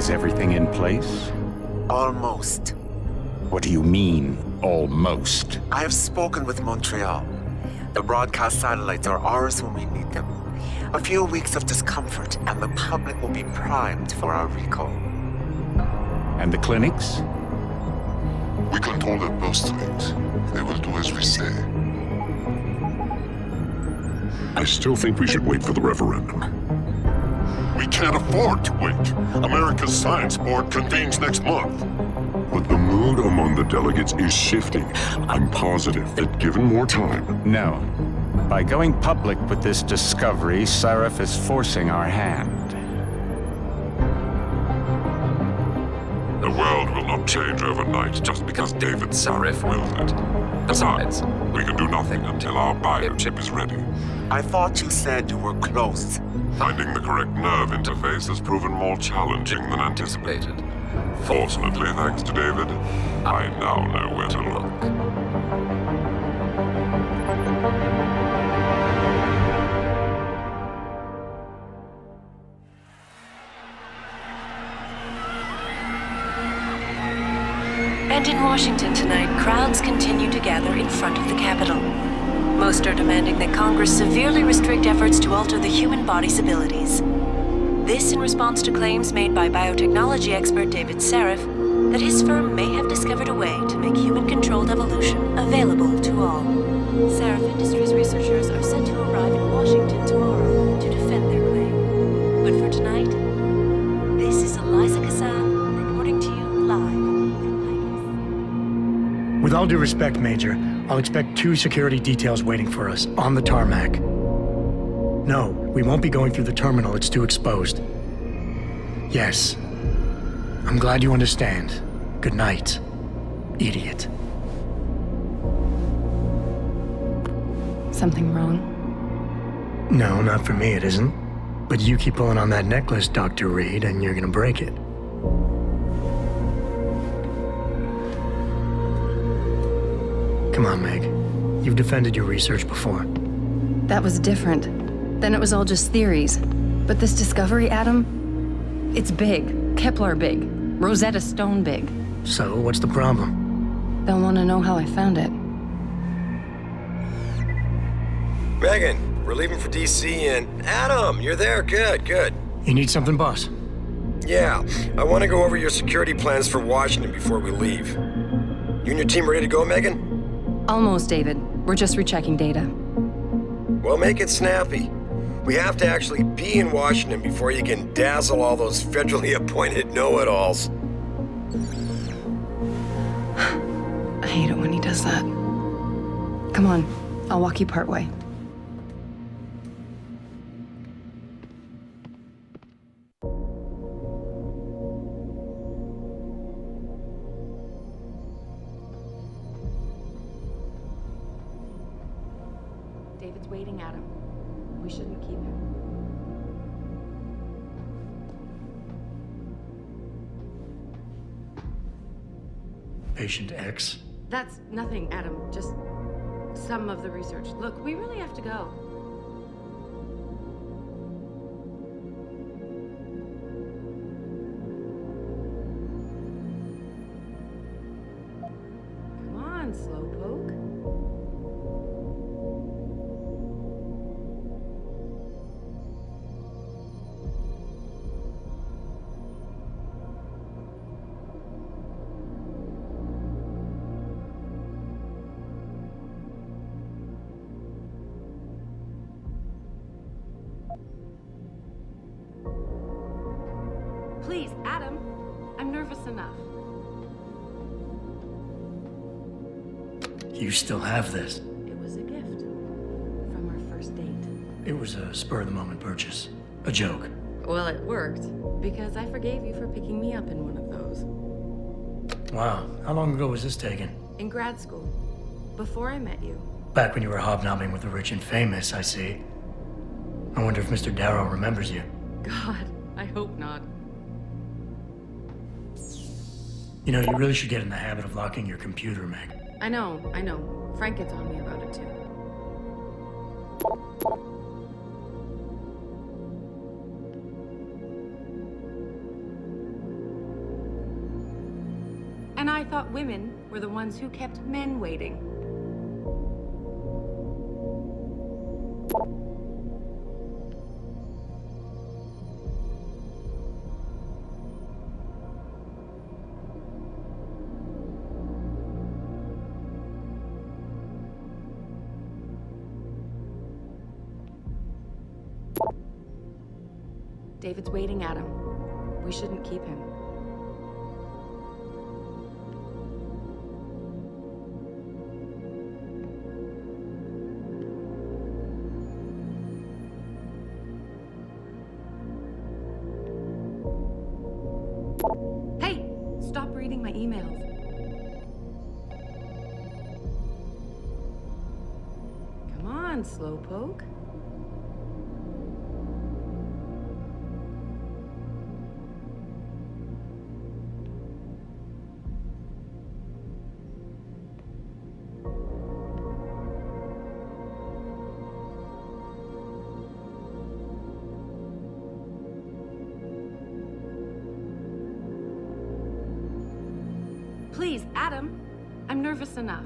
Is everything in place? Almost. What do you mean, almost? I have spoken with Montreal. The broadcast satellites are ours when we need them. A few weeks of discomfort, and the public will be primed for our recall. And the clinics? We control their birth rates. They will do as we say. I still think we should wait for the referendum. We can't afford to wait. America's Science Board convenes next month. But the mood among the delegates is shifting. I'm positive that given more time... No. By going public with this discovery, Sarif is forcing our hand. The world will not change overnight just because David Sarif wills it. Besides, we can do nothing until our biochip is ready. I thought you said you were close. Finding the correct nerve interface has proven more challenging than anticipated. Fortunately, thanks to David, I now know where to look. And in Washington tonight, crowds continue to gather in front of the Capitol. Most are demanding that Congress severely restrict efforts to alter the human body's abilities. This in response to claims made by biotechnology expert David Sarif that his firm may have discovered a way to make human-controlled evolution available to all. Sarif Industries researchers are set to arrive in Washington tomorrow to defend their claim. But for tonight, this is Eliza Kassan reporting to you live from Vegas. With all due respect, Major, I'll expect 2 security details waiting for us on the tarmac. No, we won't be going through the terminal. It's too exposed. Yes. I'm glad you understand. Good night, idiot. Something wrong? No, not for me, it isn't. But you keep pulling on that necklace, Dr. Reed, and you're gonna break it. Come on, Meg. You've defended your research before. That was different. Then it was all just theories. But this discovery, Adam, it's big. Kepler big. Rosetta Stone big. So, what's the problem? They'll want to know how I found it. Megan, we're leaving for DC and... Adam, you're there. Good, good. You need something, boss? Yeah, I want to go over your security plans for Washington before we leave. You and your team ready to go, Megan? Almost, David. We're just rechecking data. Well, make it snappy. We have to actually be in Washington before you can dazzle all those federally appointed know-it-alls. I hate it when he does that. Come on, I'll walk you part way. David's waiting, Adam. We shouldn't keep him. Patient X? That's nothing, Adam. Just some of the research. Look, we really have to go. Come on, Slowpoke. Please, Adam. I'm nervous enough. You still have this. It was a gift from our first date. It was a spur-of-the-moment purchase. A joke. Well, it worked because I forgave you for picking me up in one of those. Wow, how long ago was this taken? In grad school, before I met you. Back when you were hobnobbing with the rich and famous, I see. I wonder if Mr. Darrow remembers you. God, I hope not. You know, you really should get in the habit of locking your computer, Meg. I know. Frank gets on me about it too. And I thought women were the ones who kept men waiting. David's waiting, Adam. We shouldn't keep him. Hey! Stop reading my emails. Come on, Slowpoke. Please, Adam. I'm nervous enough.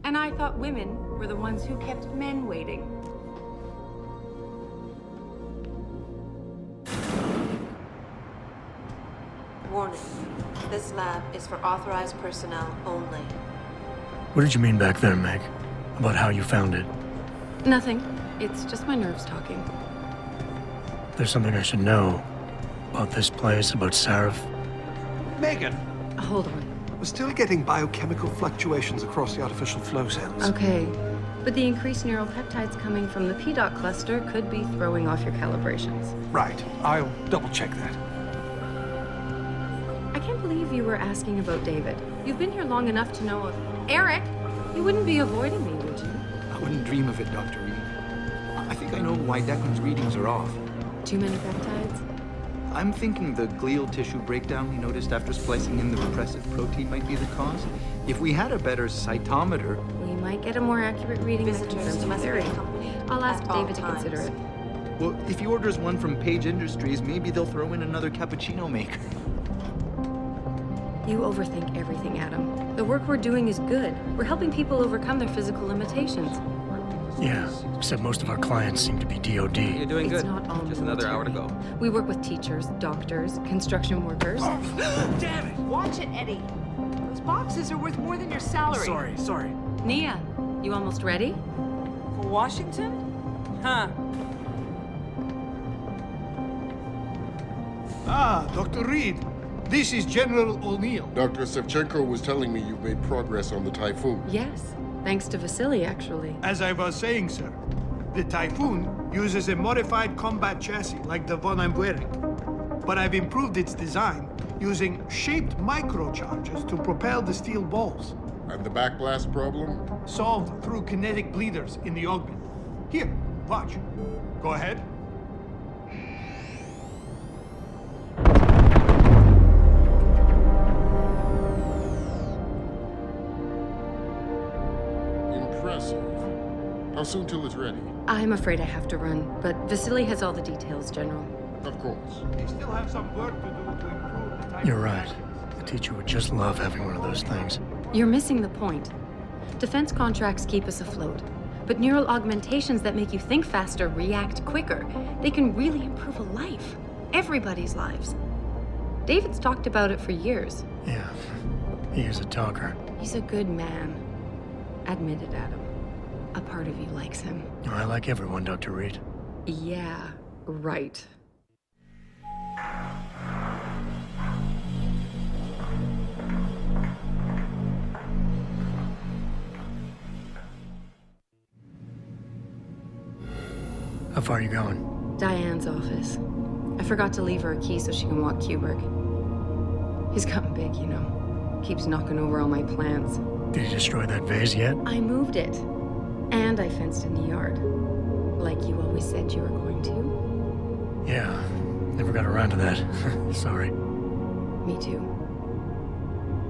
And I thought women were the ones who kept men waiting. Warning. This lab is for authorized personnel only. What did you mean back there, Meg? About how you found it? Nothing. It's just my nerves talking. There's something I should know about this place, about Sarif. Megan, Hold on. we're still getting biochemical fluctuations across the artificial flow cells. Okay. But the increased neural peptides coming from the PDOT cluster could be throwing off your calibrations. Right. I'll double check that. I can't believe you were asking about David. You've been here long enough to know of... Eric! You wouldn't be avoiding me, would you? I wouldn't dream of it, Dr. Reed. I think I know why Declan's readings are off. Too many peptides? I'm thinking the glial tissue breakdown we noticed after splicing in the repressive protein might be the cause. If we had a better cytometer... We might get a more accurate reading that Visitors confirms must be theory. accompanied I'll ask at all David to times. consider it. Well, if he orders one from Page Industries, maybe they'll throw in another cappuccino maker. You overthink everything, Adam. The work we're doing is good. We're helping people overcome their physical limitations. Yeah, except most of our clients seem to be DOD. You're doing It's good. not all Just another hour to military. go. We work with teachers, doctors, construction workers. Damn it! Watch it, Eddie. Those boxes are worth more than your salary. Sorry. Nia, you almost ready? For Washington? Huh. Ah, Dr. Reed. This is General O'Neill. Dr. Sevchenko was telling me you've made progress on the Typhoon. Yes. Thanks to Vasily, actually. As I was saying, sir, the Typhoon uses a modified combat chassis like the one I'm wearing. But I've improved its design using shaped microcharges to propel the steel balls. And the backblast problem? Solved through kinetic bleeders in the augment. Here, watch. Go ahead. Impressive. How soon till it's ready? I'm afraid I have to run, but Vasily has all the details, General. Of course. We still have some work to do to improve the type You're of right. vacuums. The teacher would just love having one of those things. You're missing the point. Defense contracts keep us afloat, but neural augmentations that make you think faster, react quicker, they can really improve a life. Everybody's lives. David's talked about it for years. Yeah, he is a talker. He's a good man. Admit it, Adam. A part of you likes him. I like everyone, Dr. Reed. Yeah, right. How far are you going? Diane's office. I forgot to leave her a key so she can walk Kubrick. He's gotten big, you know. Keeps knocking over all my plants. Did you destroy that vase yet? I moved it. And I fenced in the yard. Like you always said you were going to? Yeah, never got around to that. Sorry. Me too.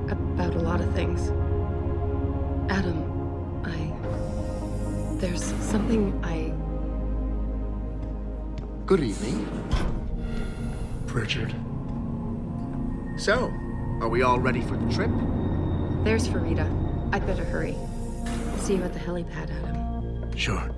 About a lot of things. Adam, there's something Good evening. Pritchard. So, are we all ready for the trip? There's Farida. I'd better hurry. See you at the helipad, Adam. Sure.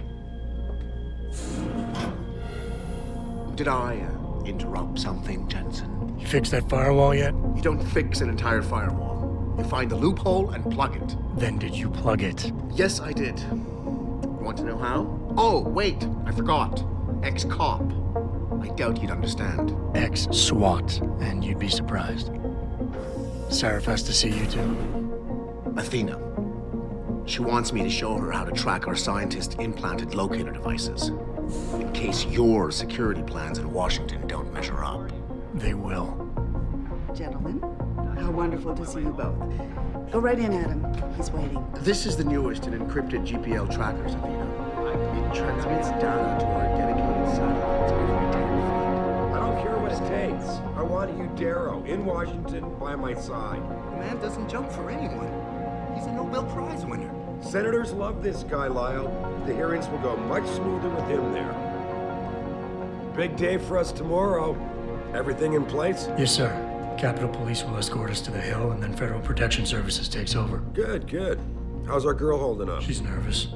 Did I interrupt something, Jensen? You fixed that firewall yet? You don't fix an entire firewall. You find the loophole and plug it. Then did you plug it? Yes, I did. You want to know how? Oh, wait, I forgot. Ex-cop. I doubt you'd understand. Ex-SWAT, and you'd be surprised. Sarif has to see you too. Athena. She wants me to show her how to track our scientist-implanted locator devices. In case your security plans in Washington don't measure up. They will. Gentlemen, how wonderful to see you both. Go right in, Adam. He's waiting. This is the newest in encrypted GPL trackers, Athena. It transmits data to our dedicated satellites every 10 feet. I don't care what it takes. I want you, Darrow, in Washington, by my side. The man doesn't jump for anyone. He's a Nobel Prize winner. Senators love this guy, Lyle. The hearings will go much smoother with him there. Big day for us tomorrow. Everything in place? Yes, sir. Capitol Police will escort us to the Hill, and then Federal Protection Services takes over. Good, good. How's our girl holding up? She's nervous.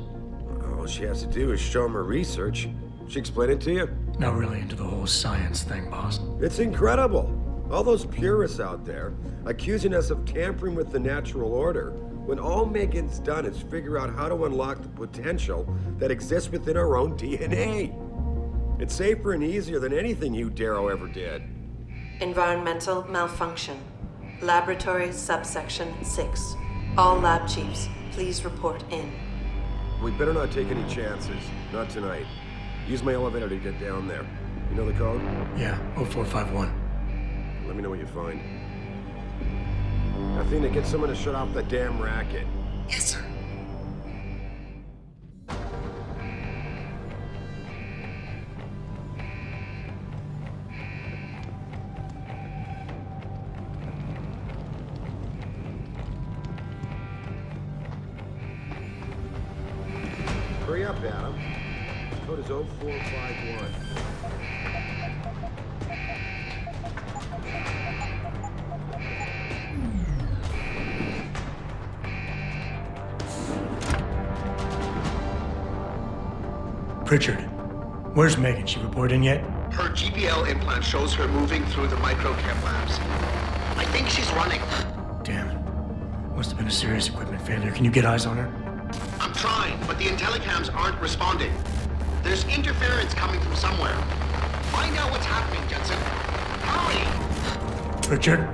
All she has to do is show him her research. She explain it to you? Not really into the whole science thing, boss. It's incredible. All those purists out there accusing us of tampering with the natural order, when all Megan's done is figure out how to unlock the potential that exists within our own DNA. It's safer and easier than anything you, Darrow, ever did. Environmental malfunction. Laboratory subsection 6. All lab chiefs, please report in. We better not take any chances. Not tonight. Use my elevator to get down there. You know the code? Yeah, 0451. Let me know what you find. Athena, get someone to shut off that damn racket. Yes, sir. Hurry up, Adam. Code is 0451. Pritchard, where's Megan? She report in yet? Her GPL implant shows her moving through the microchem labs. I think she's running. Damn it. Must have been a serious equipment failure. Can you get eyes on her? I'm trying, but the intellicams aren't responding. There's interference coming from somewhere. Find out what's happening, Jensen. Hurry! Pritchard?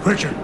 Pritchard!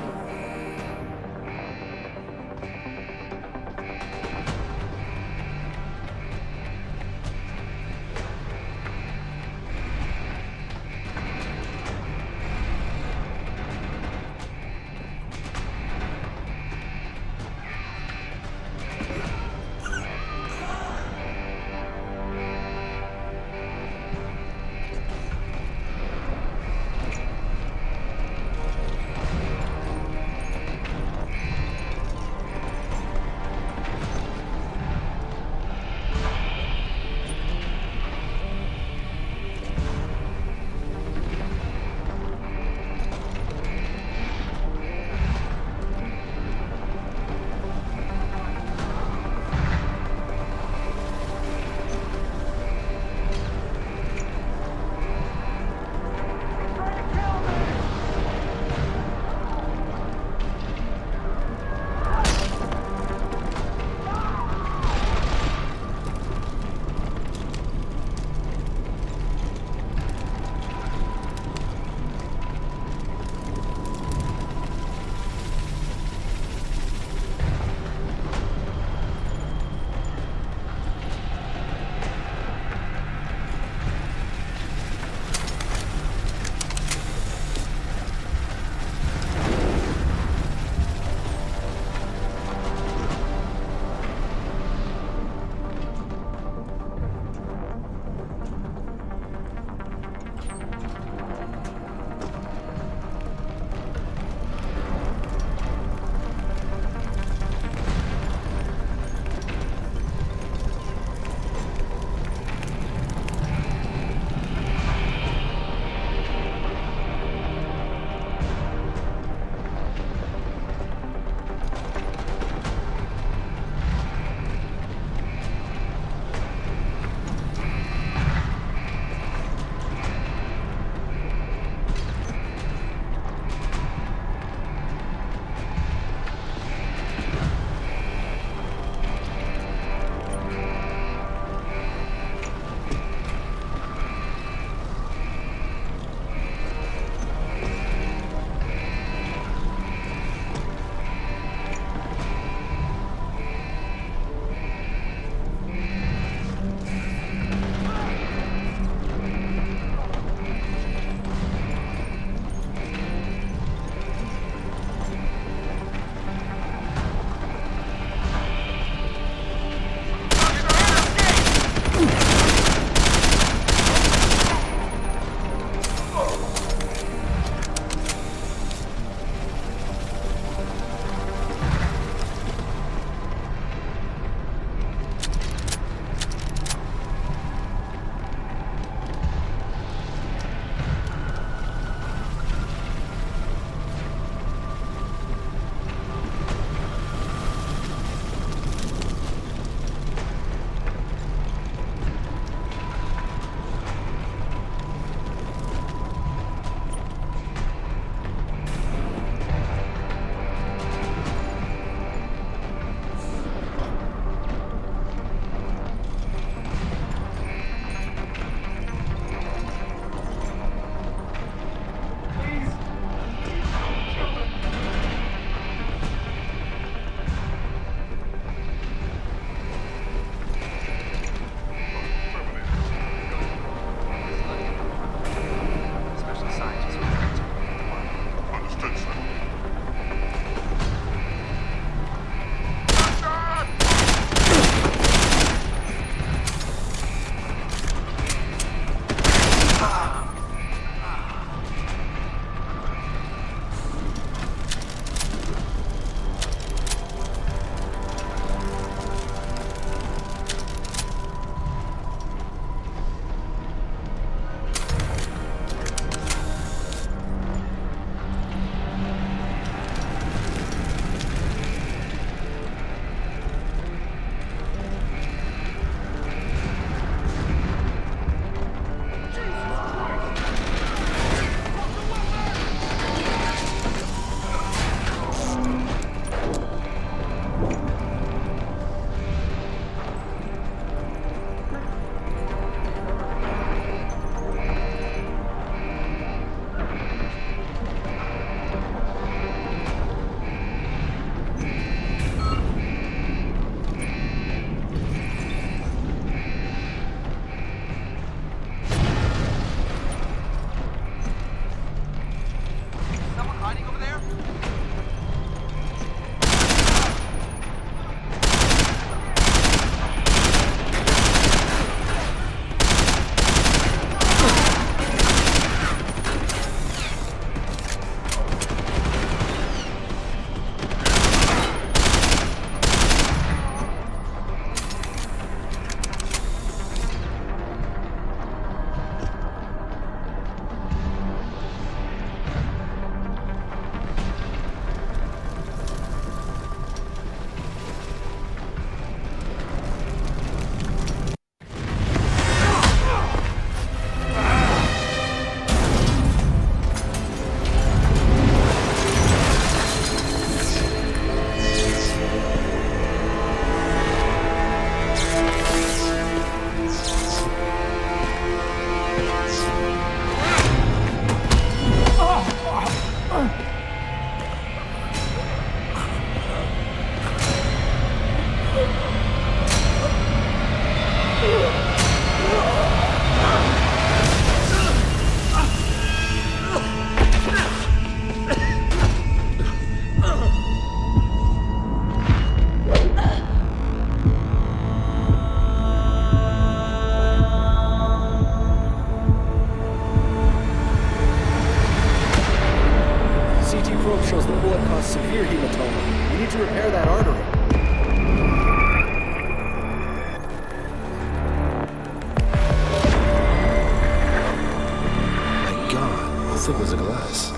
thick was the glass?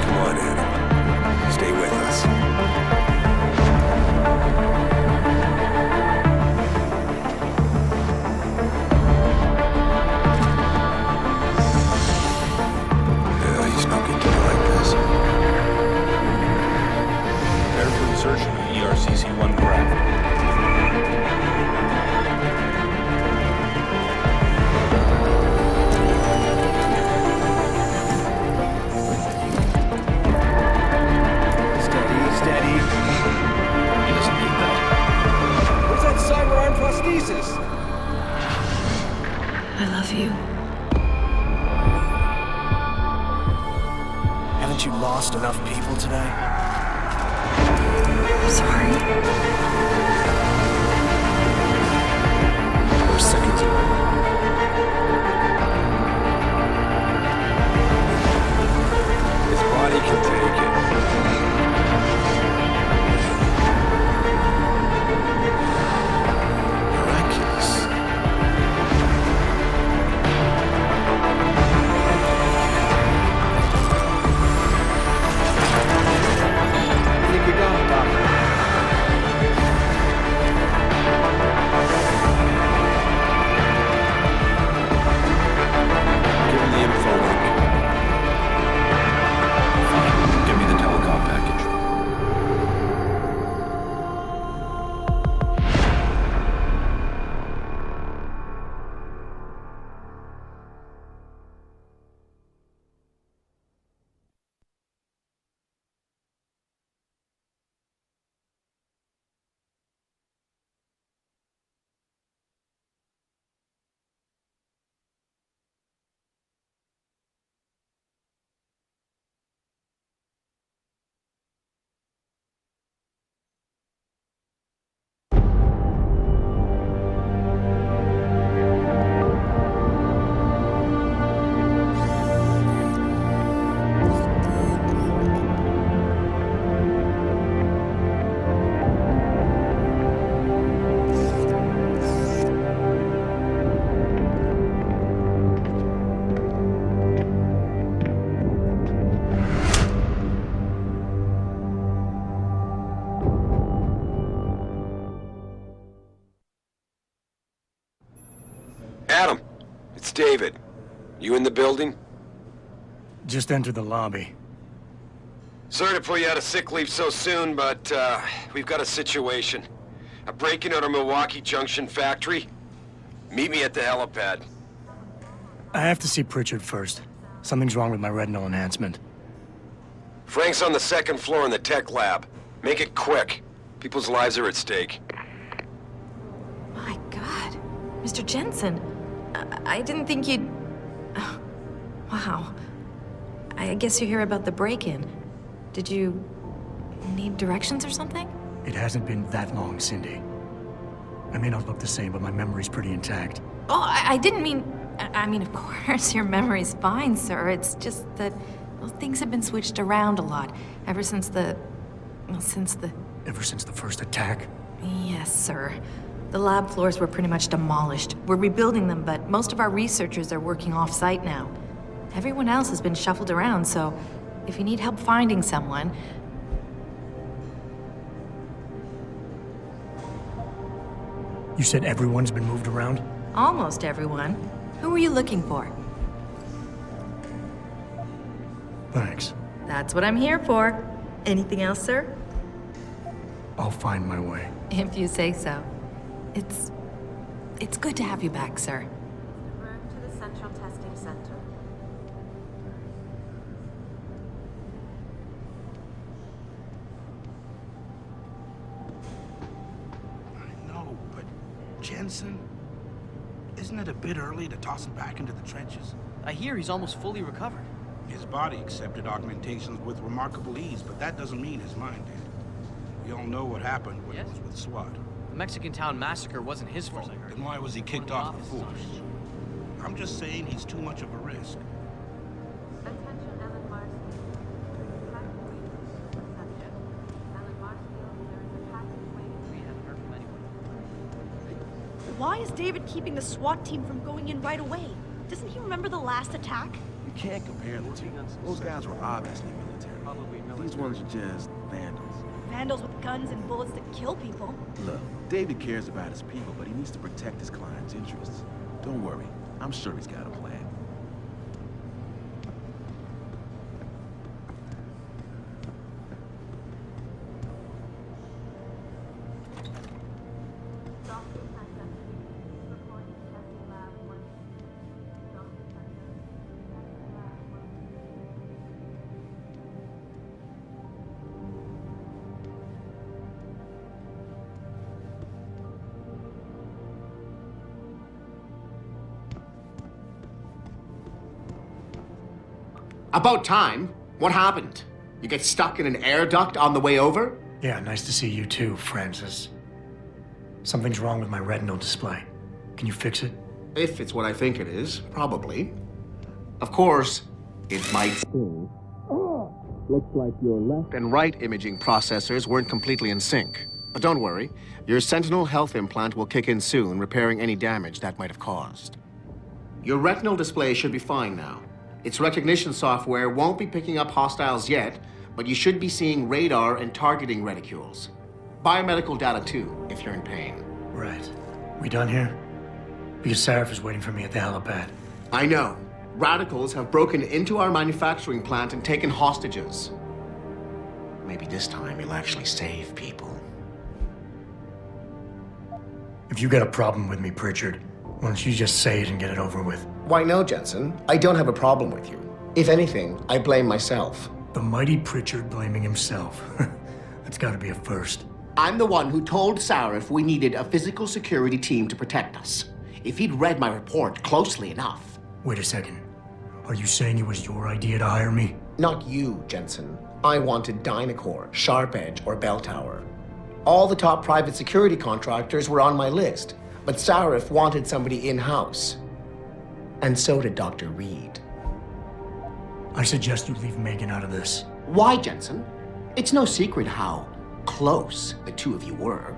Come on, Adam. Stay with us. He's not good to me like this. Prepare for insertion of ERCC-1 craft. Steady. He doesn't need that. Where's that cyber arm prosthesis? I love you. Haven't you lost enough people today? I'm sorry. We're seconds away. His body can take it. Miraculous. I think we got it, Doctor. Give him the info link. Fine. Give me the telecom package. Adam, it's David. You in the building? Just entered the lobby. Sorry to pull you out of sick leave so soon, but we've got a situation. A break-in at our Milwaukee Junction factory. Meet me at the helipad. I have to see Pritchard first. Something's wrong with my retinal enhancement. Frank's on the second floor in the tech lab. Make it quick. People's lives are at stake. My God. Mr. Jensen, I didn't think you'd... Oh, wow. I guess you hear about the break-in. Did you need directions or something? It hasn't been that long, Cindy. I may not look the same, but my memory's pretty intact. Oh, I didn't mean... I mean, of course, your memory's fine, sir. It's just that, well, things have been switched around a lot ever since the... well, since the... Ever since the first attack? Yes, sir. The lab floors were pretty much demolished. We're rebuilding them, but most of our researchers are working off-site now. Everyone else has been shuffled around, so if you need help finding someone... You said everyone's been moved around? Almost everyone. Who were you looking for? Thanks. That's what I'm here for. Anything else, sir? I'll find my way. If you say so. It's good to have you back, sir. Room to the Central Testing Center. I know, but Jensen, isn't it a bit early to toss him back into the trenches? I hear he's almost fully recovered. His body accepted augmentations with remarkable ease, but that doesn't mean his mind did. We all know what happened when it was with SWAT. The Mexican town massacre wasn't his fault. Then why was he kicked off the force? I'm just saying he's too much of a risk. Attention, Ellen Marston. David keeping the SWAT team from going in right away? Doesn't he remember the last attack? You can't compare the two. Those guys were obviously military. These ones are just vandals. Vandals with guns and bullets that kill people. Look, David cares about his people, but he needs to protect his client's interests. Don't worry, I'm sure he's got a plan. About time. What happened? You get stuck in an air duct on the way over? Yeah, nice to see you too, Francis. Something's wrong with my retinal display. Can you fix it? If it's what I think it is, probably. Of course, it might still. Looks like your left and right imaging processors weren't completely in sync. But don't worry, your Sentinel health implant will kick in soon, repairing any damage that might have caused. Your retinal display should be fine now. Its recognition software won't be picking up hostiles yet, but you should be seeing radar and targeting reticules. Biomedical data too, if you're in pain. Right. We done here? Because Sarif is waiting for me at the helipad. I know. Radicals have broken into our manufacturing plant and taken hostages. Maybe this time you'll actually save people. If you got a problem with me, Pritchard, why don't you just say it and get it over with? Why no, Jensen? I don't have a problem with you. If anything, I blame myself. The mighty Pritchard blaming himself. That's gotta be a first. I'm the one who told Sarif we needed a physical security team to protect us. If he'd read my report closely enough. Wait a second. Are you saying it was your idea to hire me? Not you, Jensen. I wanted Dynacore, Sharp Edge, or Bell Tower. All the top private security contractors were on my list, but Sarif wanted somebody in-house. And so did Dr. Reed. I suggest you leave Megan out of this. Why, Jensen? It's no secret how close the two of you were.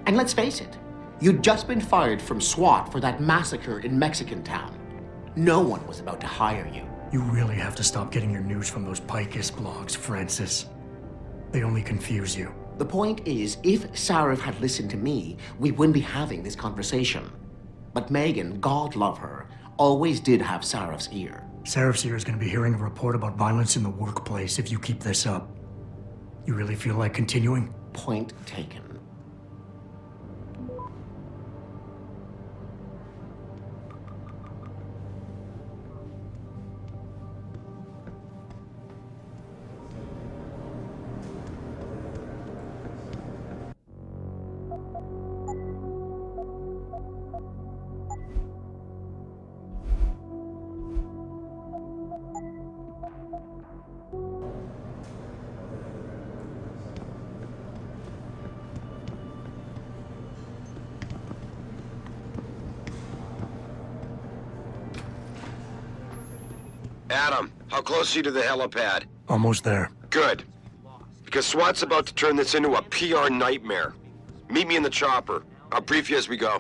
And let's face it, you'd just been fired from SWAT for that massacre in Mexican Town. No one was about to hire you. You really have to stop getting your news from those Picus blogs, Francis. They only confuse you. The point is, if Sarif had listened to me, we wouldn't be having this conversation. But Megan, God love her, always did have Sarif's ear. Sarif's ear is going to be hearing a report about violence in the workplace if you keep this up. You really feel like continuing? Point taken. Adam, how close are you to the helipad? Almost there. Good. Because SWAT's about to turn this into a PR nightmare. Meet me in the chopper. I'll brief you as we go.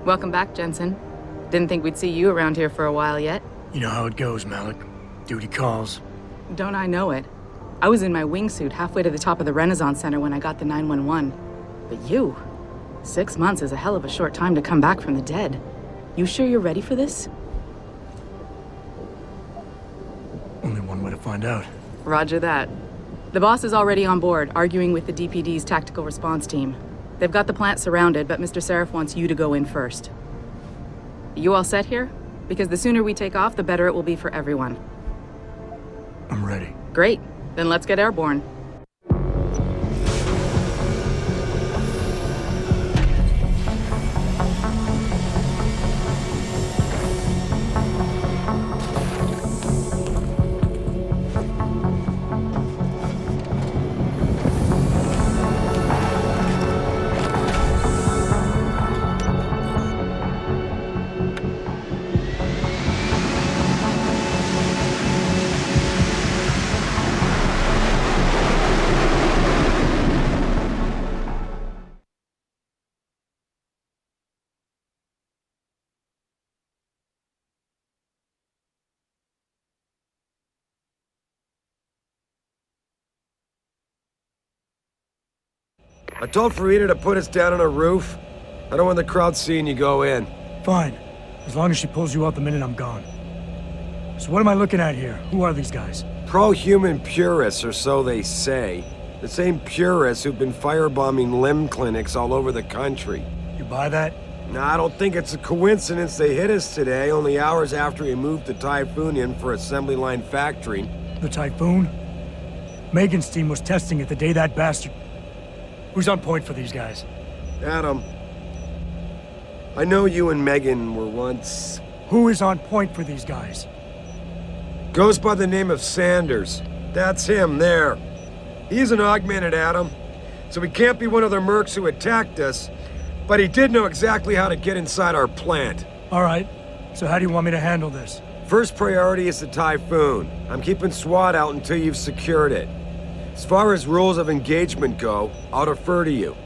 Welcome back, Jensen. Didn't think we'd see you around here for a while yet. You know how it goes, Malik. Duty calls. Don't I know it? I was in my wingsuit halfway to the top of the Renaissance Center when I got the 911. But you... 6 months is a hell of a short time to come back from the dead. You sure you're ready for this? Only one way to find out. Roger that. The boss is already on board, arguing with the DPD's tactical response team. They've got the plant surrounded, but Mr. Sarif wants you to go in first. You all set here? Because the sooner we take off, the better it will be for everyone. I'm ready. Great. Then let's get airborne. I told Farida to put us down on a roof. I don't want the crowd seeing you go in. Fine. As long as she pulls you out the minute I'm gone. So what am I looking at here? Who are these guys? Pro-human purists, or so they say. The same purists who've been firebombing limb clinics all over the country. You buy that? No, I don't think it's a coincidence they hit us today, only hours after we moved the Typhoon in for assembly line factory. The Typhoon? Megan's team was testing it the day that bastard... Who's on point for these guys? Adam, I know you and Megan were once... Who is on point for these guys? Goes by the name of Sanders. That's him, there. He's an augmented, Adam. So he can't be one of the mercs who attacked us, but he did know exactly how to get inside our plant. All right. So how do you want me to handle this? First priority is the Typhoon. I'm keeping SWAT out until you've secured it. As far as rules of engagement go, I'll defer to you.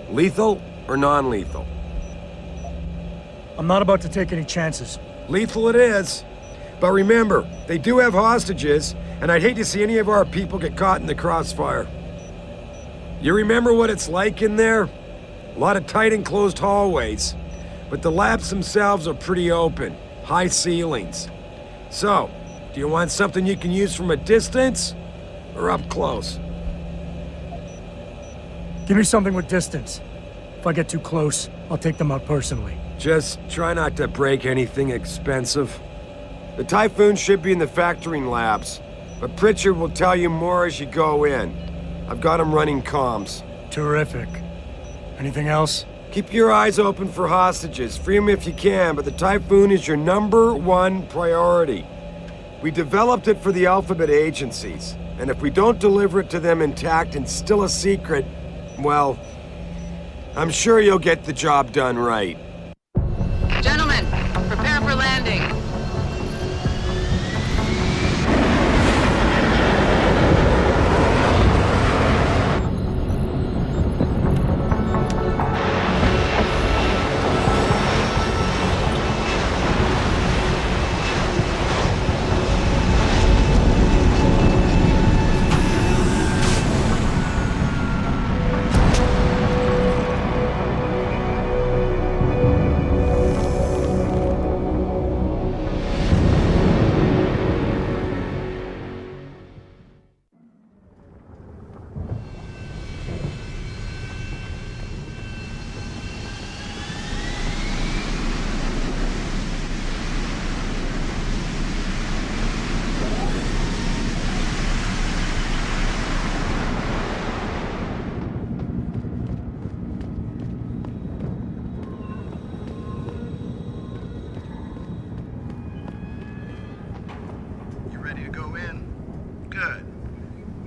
Lethal or non-lethal? I'm not about to take any chances. Lethal it is. But remember, they do have hostages, and I'd hate to see any of our people get caught in the crossfire. You remember what it's like in there? A lot of tight enclosed hallways, but the labs themselves are pretty open, high ceilings. So, do you want something you can use from a distance, or up close? Give me something with distance. If I get too close, I'll take them out personally. Just try not to break anything expensive. The Typhoon should be in the factoring labs, but Pritchard will tell you more as you go in. I've got him running comms. Terrific. Anything else? Keep your eyes open for hostages. Free them if you can, but the Typhoon is your #1 priority. We developed it for the Alphabet agencies, and if we don't deliver it to them intact and still a secret, well, I'm sure you'll get the job done right. Gentlemen, prepare for landing.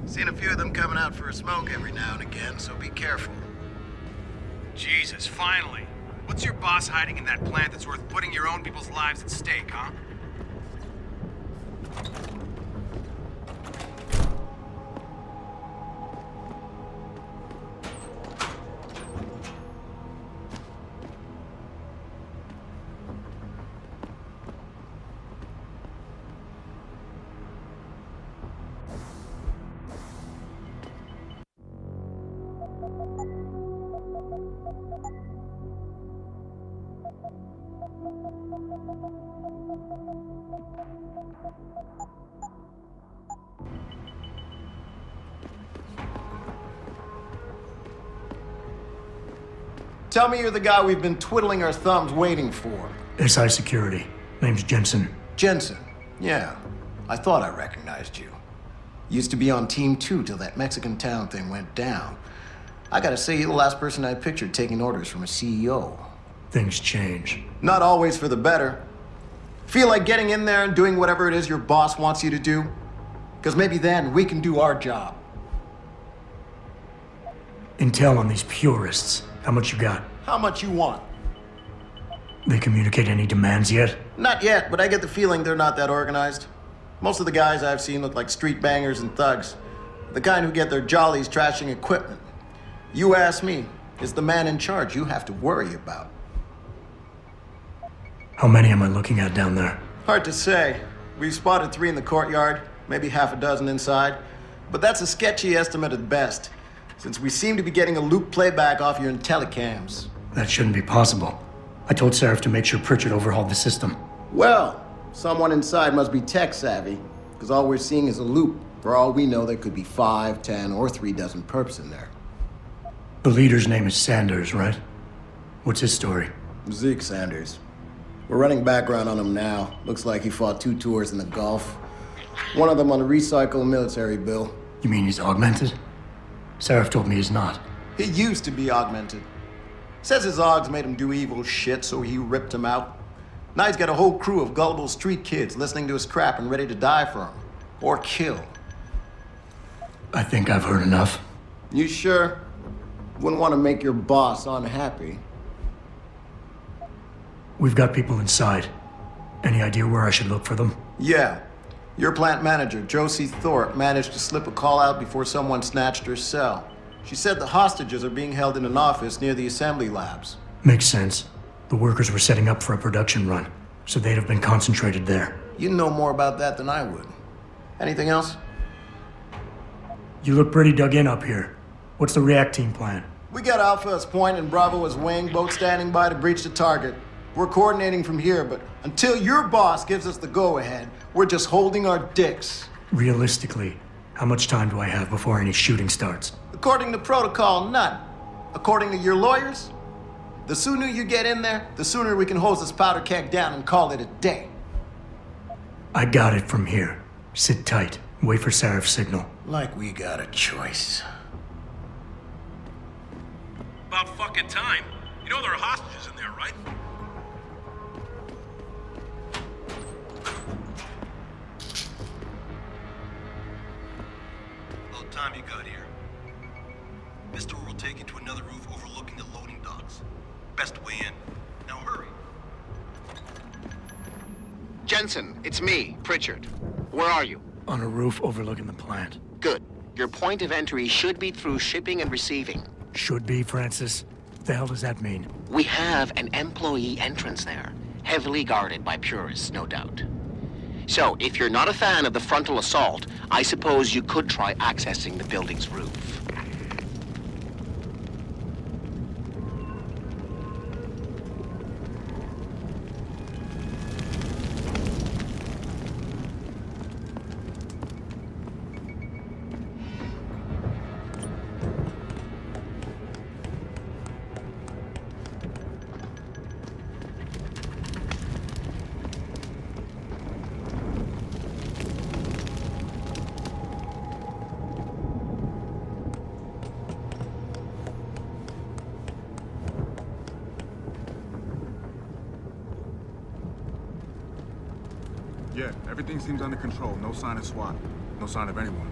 Seen a few of them coming out for a smoke every now and again, so be careful. Jesus, finally. What's your boss hiding in that plant that's worth putting your own people's lives at stake, huh? Tell me you're the guy we've been twiddling our thumbs waiting for. SI Security. Name's Jensen. Jensen. Yeah. I thought I recognized you. Used to be on Team 2 till that Mexican town thing went down. I gotta say, you're the last person I pictured taking orders from a CEO. Things change. Not always for the better. Feel like getting in there and doing whatever it is your boss wants you to do? Because maybe then we can do our job. Intel on these purists. How much you got? How much you want? They communicate any demands yet? Not yet, but I get the feeling they're not that organized. Most of the guys I've seen look like street bangers and thugs. The kind who get their jollies trashing equipment. You ask me, it's the man in charge you have to worry about. How many am I looking at down there? Hard to say. We've spotted 3 in the courtyard, maybe half a dozen inside. But that's a sketchy estimate at best. since we seem to be getting a loop playback off your IntelliCams. That shouldn't be possible. I told Seraph to make sure Pritchard overhauled the system. Well, someone inside must be tech-savvy, because all we're seeing is a loop. For all we know, there could be 5, 10, or 3 dozen perps in there. The leader's name is Sanders, right? What's his story? Zeke Sanders. We're running background on him now. Looks like he fought 2 tours in the Gulf. One of them on a recycled military bill. You mean he's augmented? Seraph told me he's not. He used to be augmented. Says his Augs made him do evil shit, so he ripped him out. Now he's got a whole crew of gullible street kids listening to his crap and ready to die for him. Or kill. I think I've heard enough. You sure? Wouldn't want to make your boss unhappy. We've got people inside. Any idea where I should look for them? Yeah. Your plant manager, Josie Thorpe, managed to slip a call out before someone snatched her cell. She said the hostages are being held in an office near the assembly labs. Makes sense. The workers were setting up for a production run, so they'd have been concentrated there. You know more about that than I would. Anything else? You look pretty dug in up here. What's the React team plan? We got Alpha as point and Bravo as wing, both standing by to breach the target. We're coordinating from here, but until your boss gives us the go-ahead, we're just holding our dicks. Realistically, how much time do I have before any shooting starts? According to protocol, none. According to your lawyers, the sooner you get in there, the sooner we can hose this powder keg down and call it a day. I got it from here. Sit tight. Wait for Seraph's signal. Like we got a choice. About fucking time. You know there are hostages in there, right? About time you got here. This door will take you to another roof overlooking the loading docks. Best way in. Now hurry. Jensen, it's me, Pritchard. Where are you? On a roof overlooking the plant. Good. Your point of entry should be through shipping and receiving. Should be, Francis. What the hell does that mean? We have an employee entrance there, heavily guarded by purists, no doubt. So, if you're not a fan of the frontal assault, I suppose you could try accessing the building's roof. Yeah, everything seems under control. No sign of SWAT. No sign of anyone.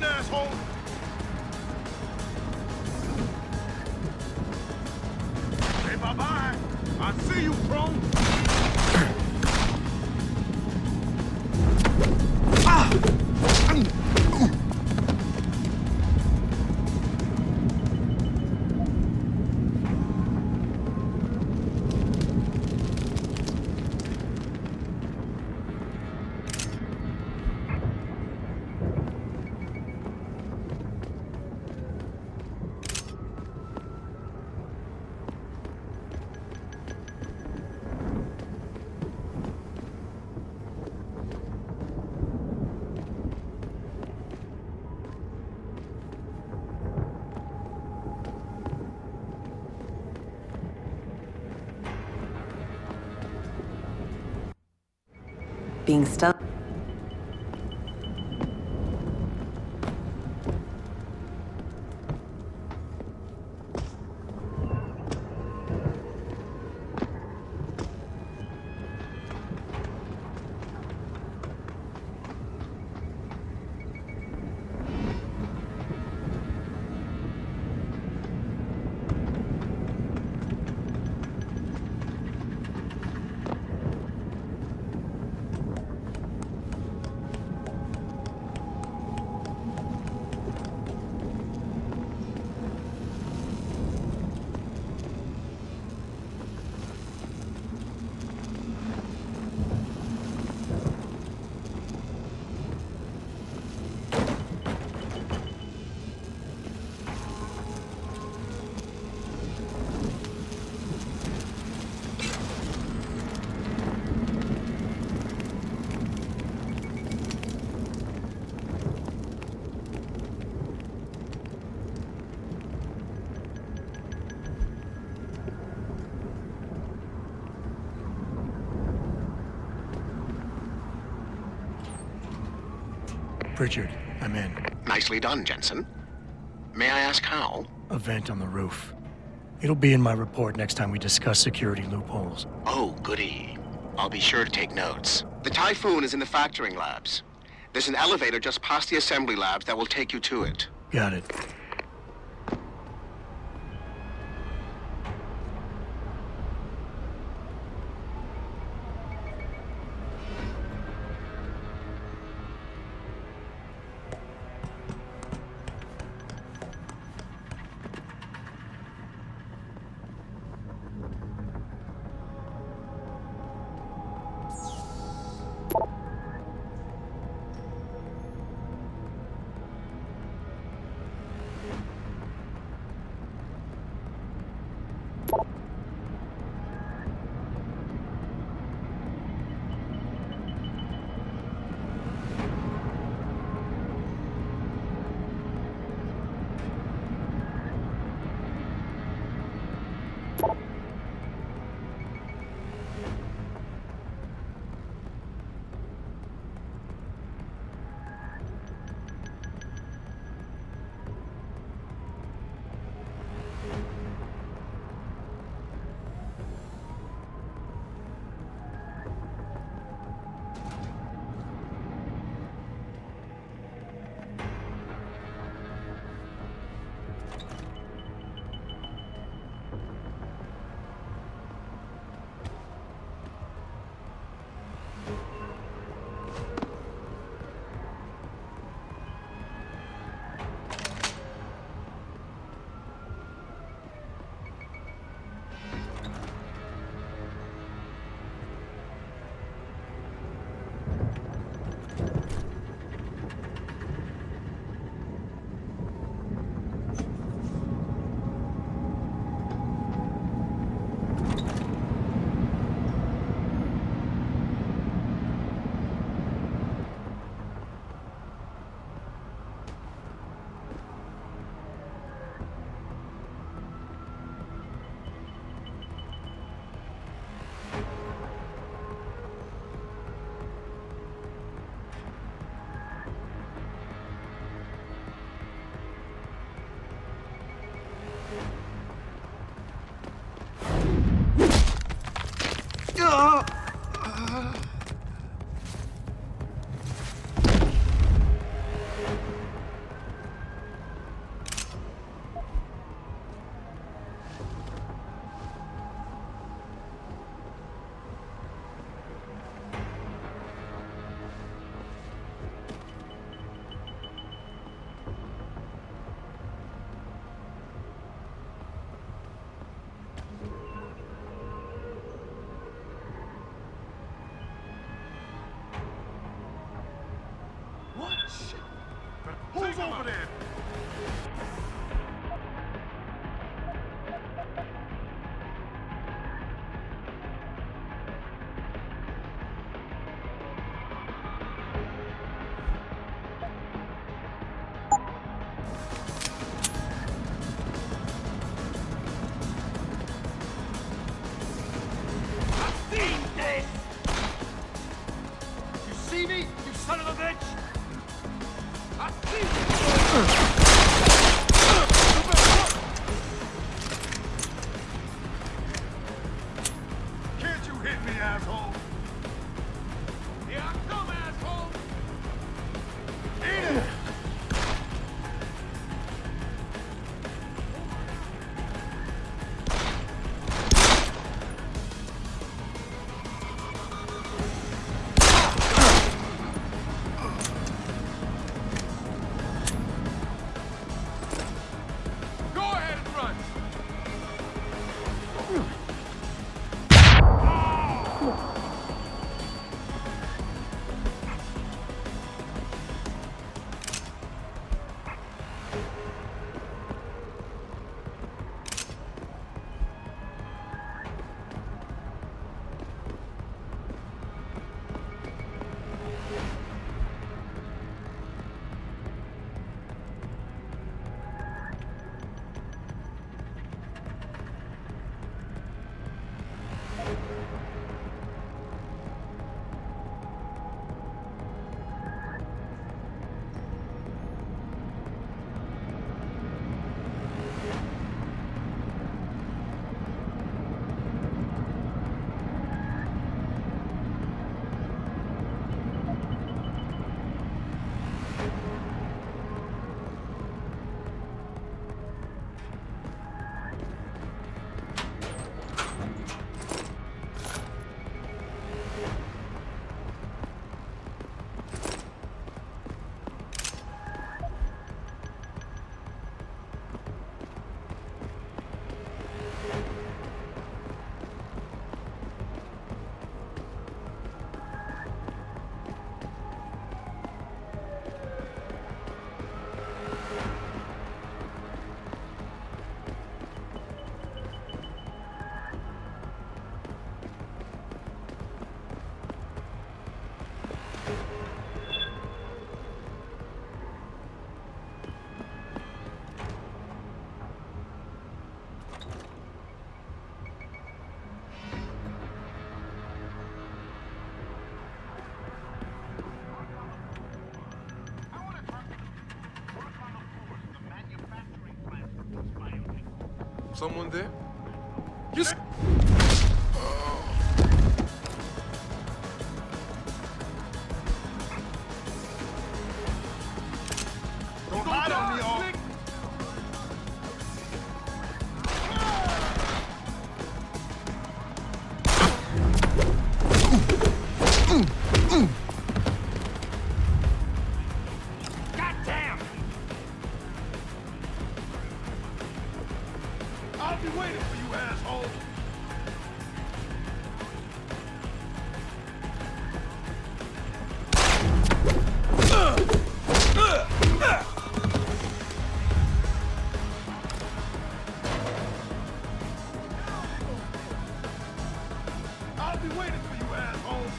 in, asshole! Hey, bye-bye! I see you, prone! Being stuck. Richard, I'm in. Nicely done, Jensen. May I ask how? A vent on the roof. It'll be in my report next time we discuss security loopholes. Oh, goody. I'll be sure to take notes. The Typhoon is in the factoring labs. There's an elevator just past the assembly labs that will take you to it. Got it. Move over there! See me, you son of a bitch? I see Can't you hit me, asshole? Here I come, asshole! Eat it! Go ahead and run! Someone there? Just... Don't hide on me, all. Goddamn! I'll be waiting for you, asshole. I'll be waiting for you, asshole.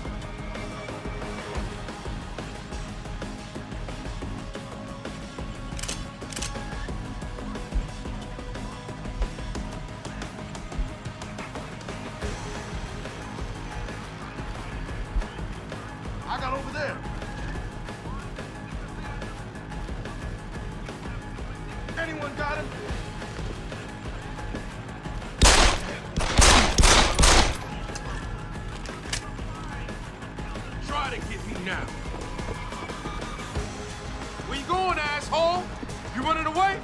I got over there. Anyone got him? Try to get me now. Where you going, asshole? You running away?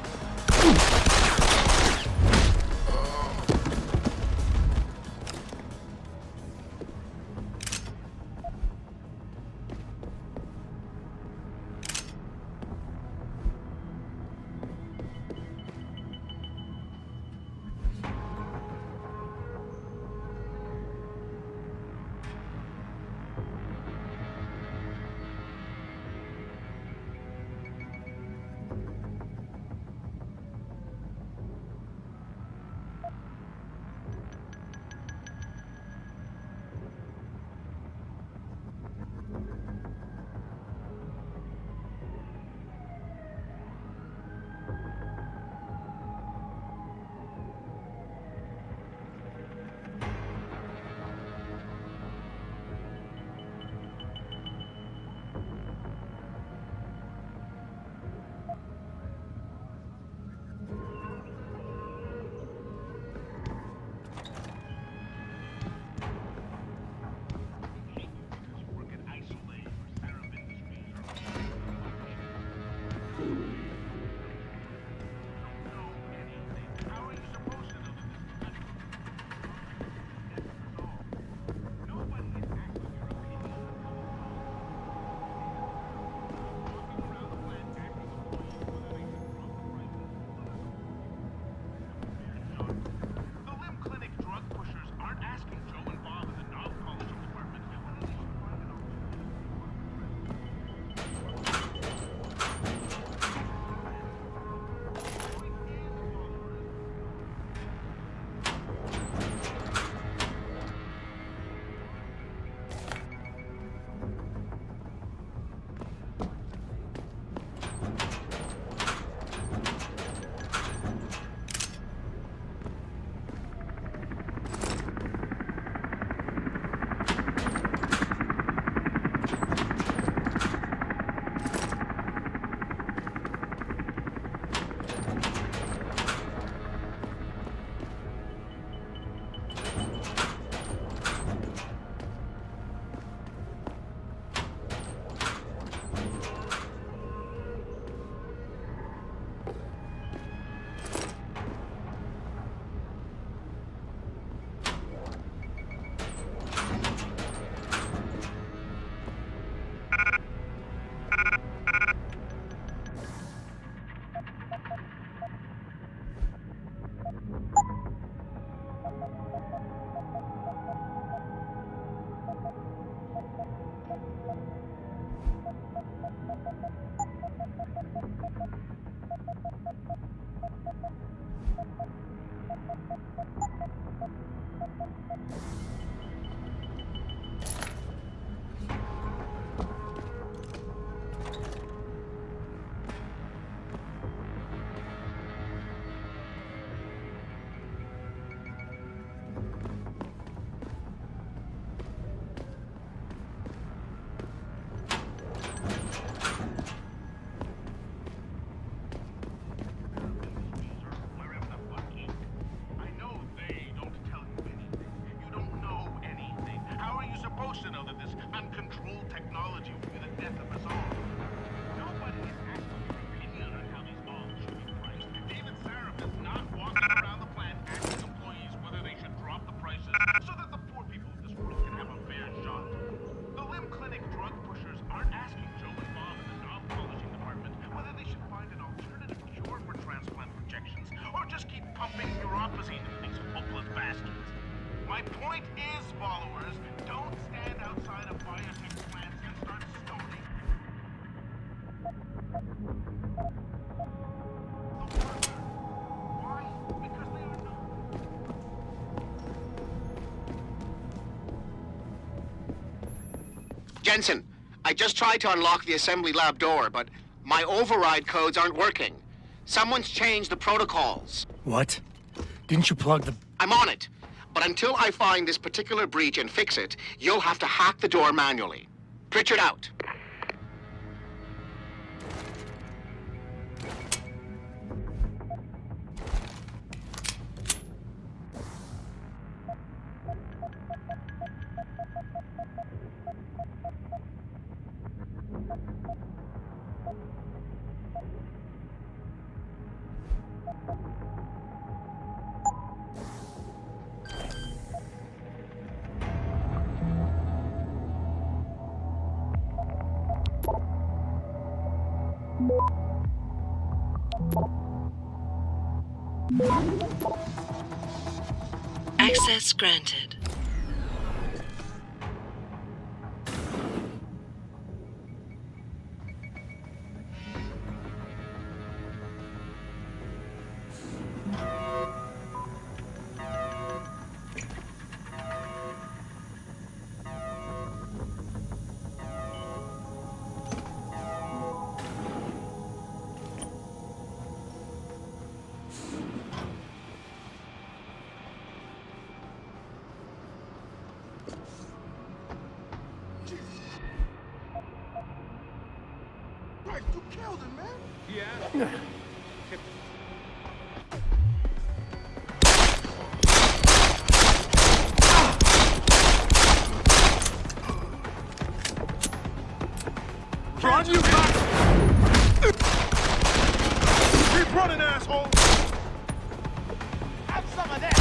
technology will be the death of us all. Nobody is actually opinion on how these bombs should be priced. David Saraf is not walking around the plant asking employees whether they should drop the prices so that the poor people of this world can have a fair shot. The limb clinic drug pushers aren't asking Joe and Bob in the knob polishing department whether they should find an alternative cure for transplant rejections or just keep pumping bureaucracy into these hopeless bastards. My point is, followers, don't stand outside of biotech plants and start stoning the workers. Why? Because they are not. Jensen, I just tried to unlock the assembly lab door, but my override codes aren't working. Someone's changed the protocols. What? Didn't you plug the... I'm on it. But until I find this particular breach and fix it, you'll have to hack the door manually. Pritchard out. Access granted. Christ, you killed him, man. Yeah. Run, you cock! Keep running, asshole! Have some of that!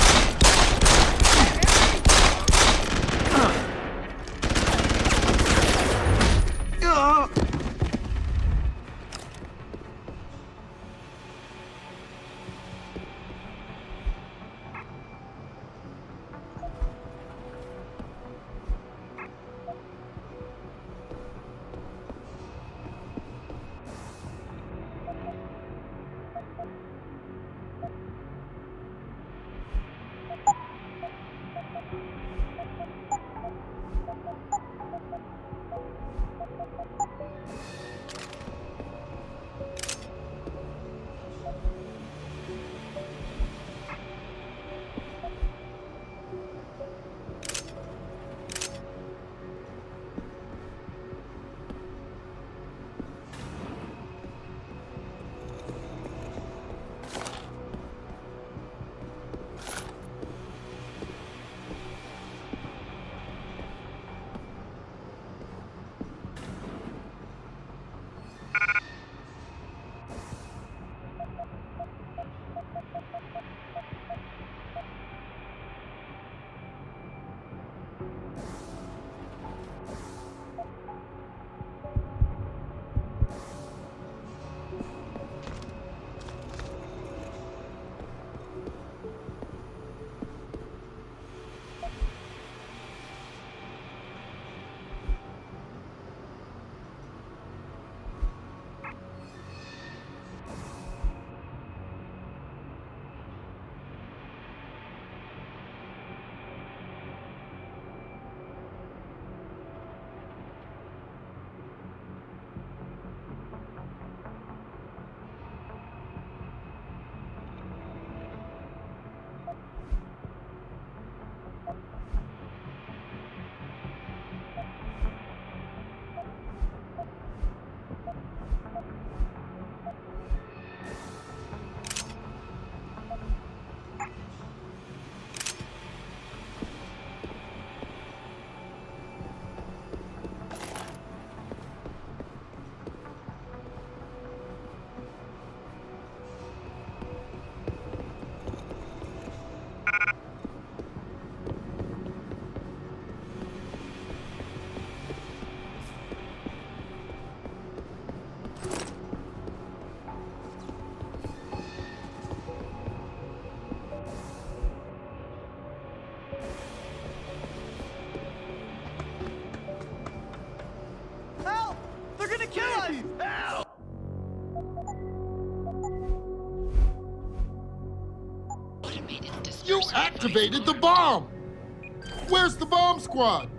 activated the bomb? Where's the bomb squad?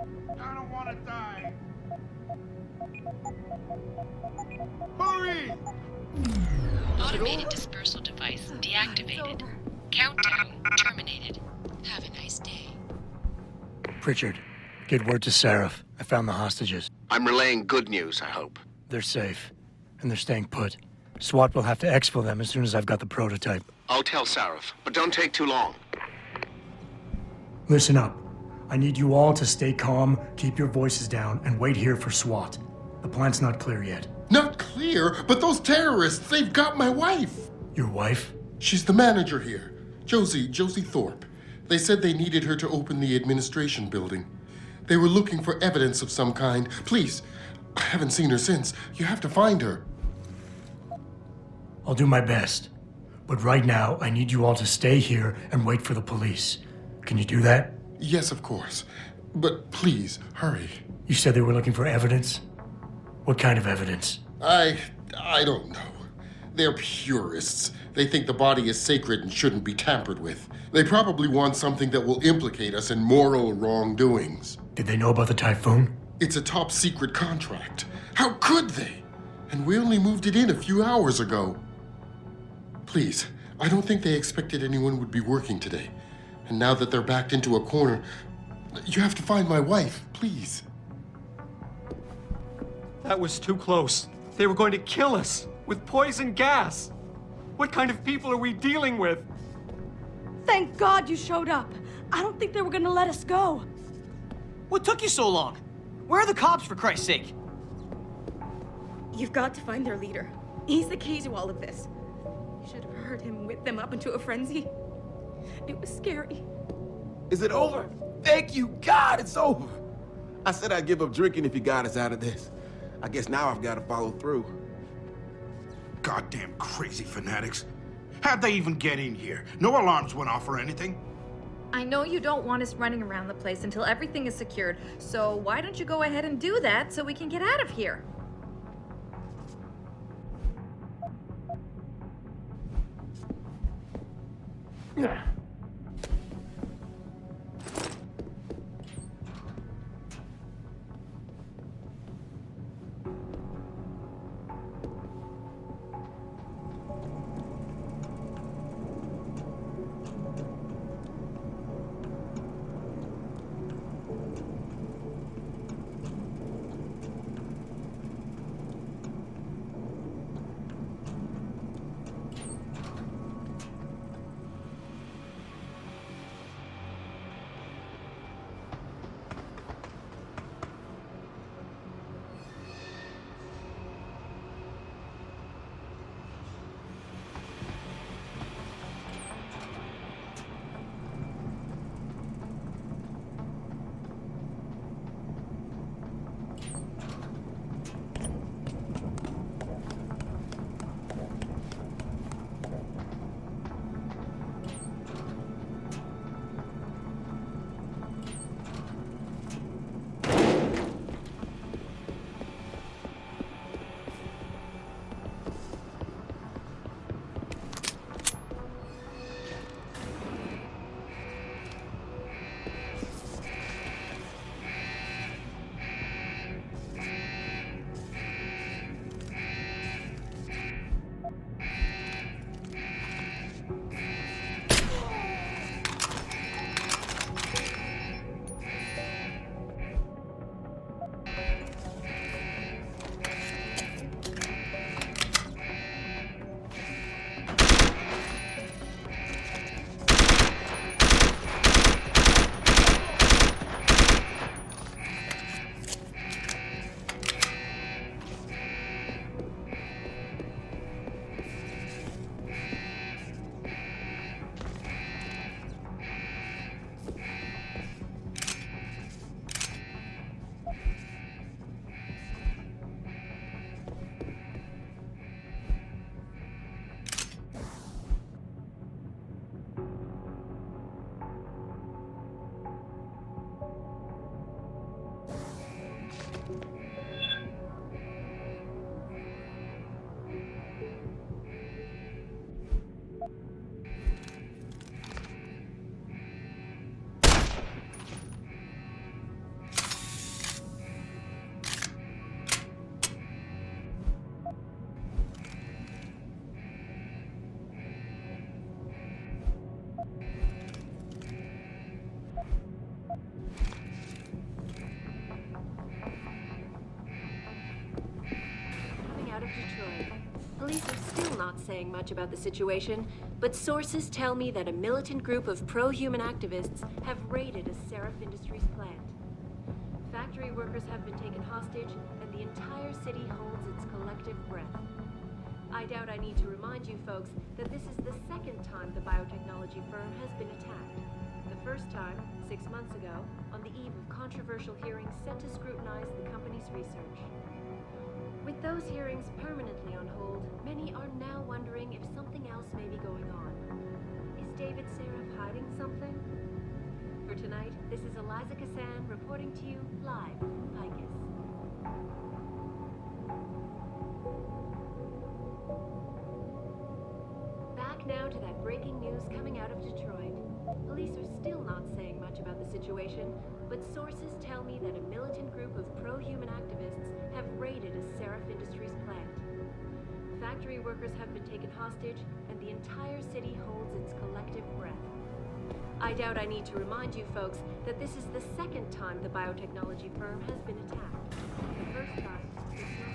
I don't want to die. Hurry! Automated dispersal device deactivated. Countdown terminated. Have a nice day. Pritchard, get word to Seraph. I found the hostages. I'm relaying good news, I hope. They're safe, and they're staying put. SWAT will have to exfil them as soon as I've got the prototype. I'll tell Sarif, but don't take too long. Listen up. I need you all to stay calm, keep your voices down, and wait here for SWAT. The plant's not clear yet. Not clear, but those terrorists, they've got my wife. Your wife? She's the manager here. Josie Thorpe. They said they needed her to open the administration building. They were looking for evidence of some kind. Please, I haven't seen her since. You have to find her. I'll do my best. But right now, I need you all to stay here and wait for the police. Can you do that? Yes, of course. But please, hurry. You said they were looking for evidence? What kind of evidence? I don't know. They're purists. They think the body is sacred and shouldn't be tampered with. They probably want something that will implicate us in moral wrongdoings. Did they know about the typhoon? It's a top secret contract. How could they? And we only moved it in a few hours ago. Please, I don't think they expected anyone would be working today. And now that they're backed into a corner, you have to find my wife, please. That was too close. They were going to kill us with poison gas. What kind of people are we dealing with? Thank God you showed up. I don't think they were gonna let us go. What took you so long? Where are the cops, for Christ's sake? You've got to find their leader. He's the key to all of this. You should have heard him whip them up into a frenzy. It was scary. Is it over? Thank you, God, it's over. I said I'd give up drinking if you got us out of this. I guess now I've got to follow through. Goddamn crazy fanatics. How'd they even get in here? No alarms went off or anything. I know you don't want us running around the place until everything is secured, so why don't you go ahead and do that so we can get out of here? Yeah. saying much about the situation, but sources tell me that a militant group of pro-human activists have raided a Seraph Industries plant. Factory workers have been taken hostage, and the entire city holds its collective breath. I doubt I need to remind you folks that this is the second time the biotechnology firm has been attacked. The first time, 6 months ago, on the eve of controversial hearings set to scrutinize the company's research. With those hearings permanently on hold, many are now wondering if something else may be going on. Is David Seraph hiding something? For tonight, this is Eliza Kassan reporting to you live from Picus. Back now to that breaking news coming out of Detroit. Police are still not saying much about the situation, but sources tell me that a militant group of pro-human activists have raided a Seraph Industries plant. Factory workers have been taken hostage, and the entire city holds its collective breath. I doubt I need to remind you folks that this is the second time the biotechnology firm has been attacked. The first time, 6 months ago.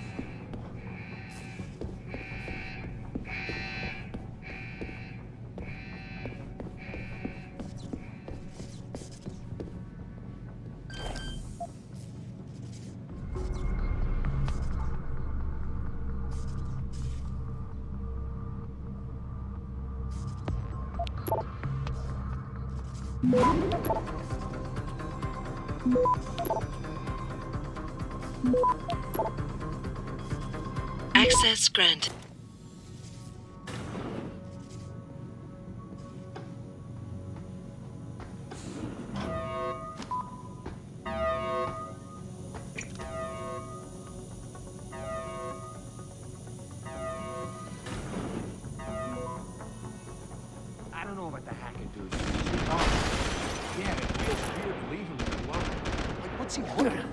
Access granted. I don't know about the hacker dude. Yeah, it feels weird to leave him alone. Like, what's he doing?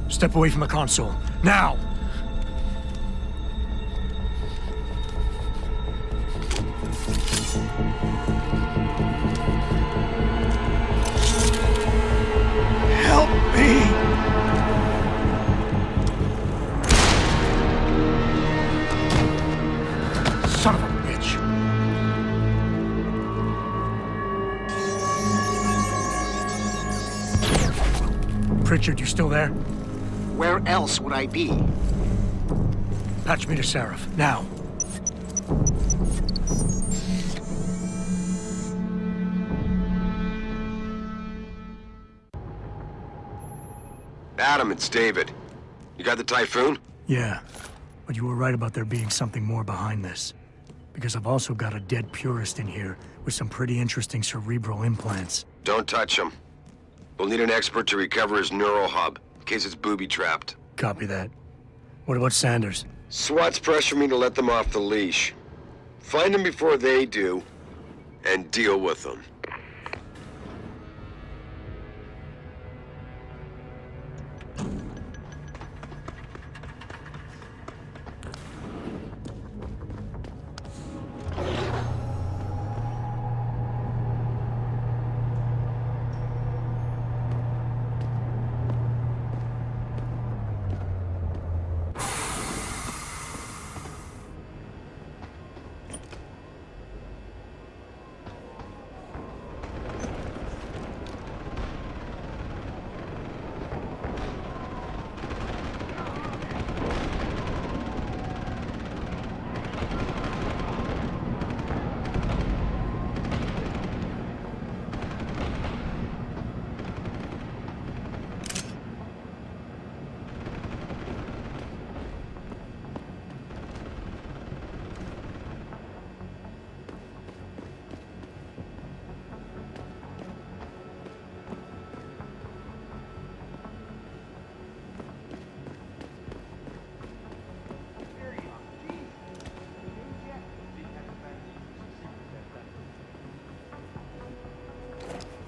Step away from the console. Now! Help me! Son of a bitch! Pritchard, you still there? Where else would I be? Patch me to Seraph, now. Adam, it's David. You got the Typhoon? Yeah, but you were right about there being something more behind this. Because I've also got a dead purist in here with some pretty interesting cerebral implants. Don't touch him. We'll need an expert to recover his neural hub, in case it's booby-trapped. Copy that. What about Sanders? SWAT's pressure me to let them off the leash. Find them before they do, and deal with them.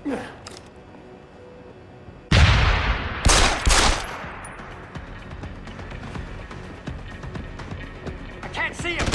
I can't see him!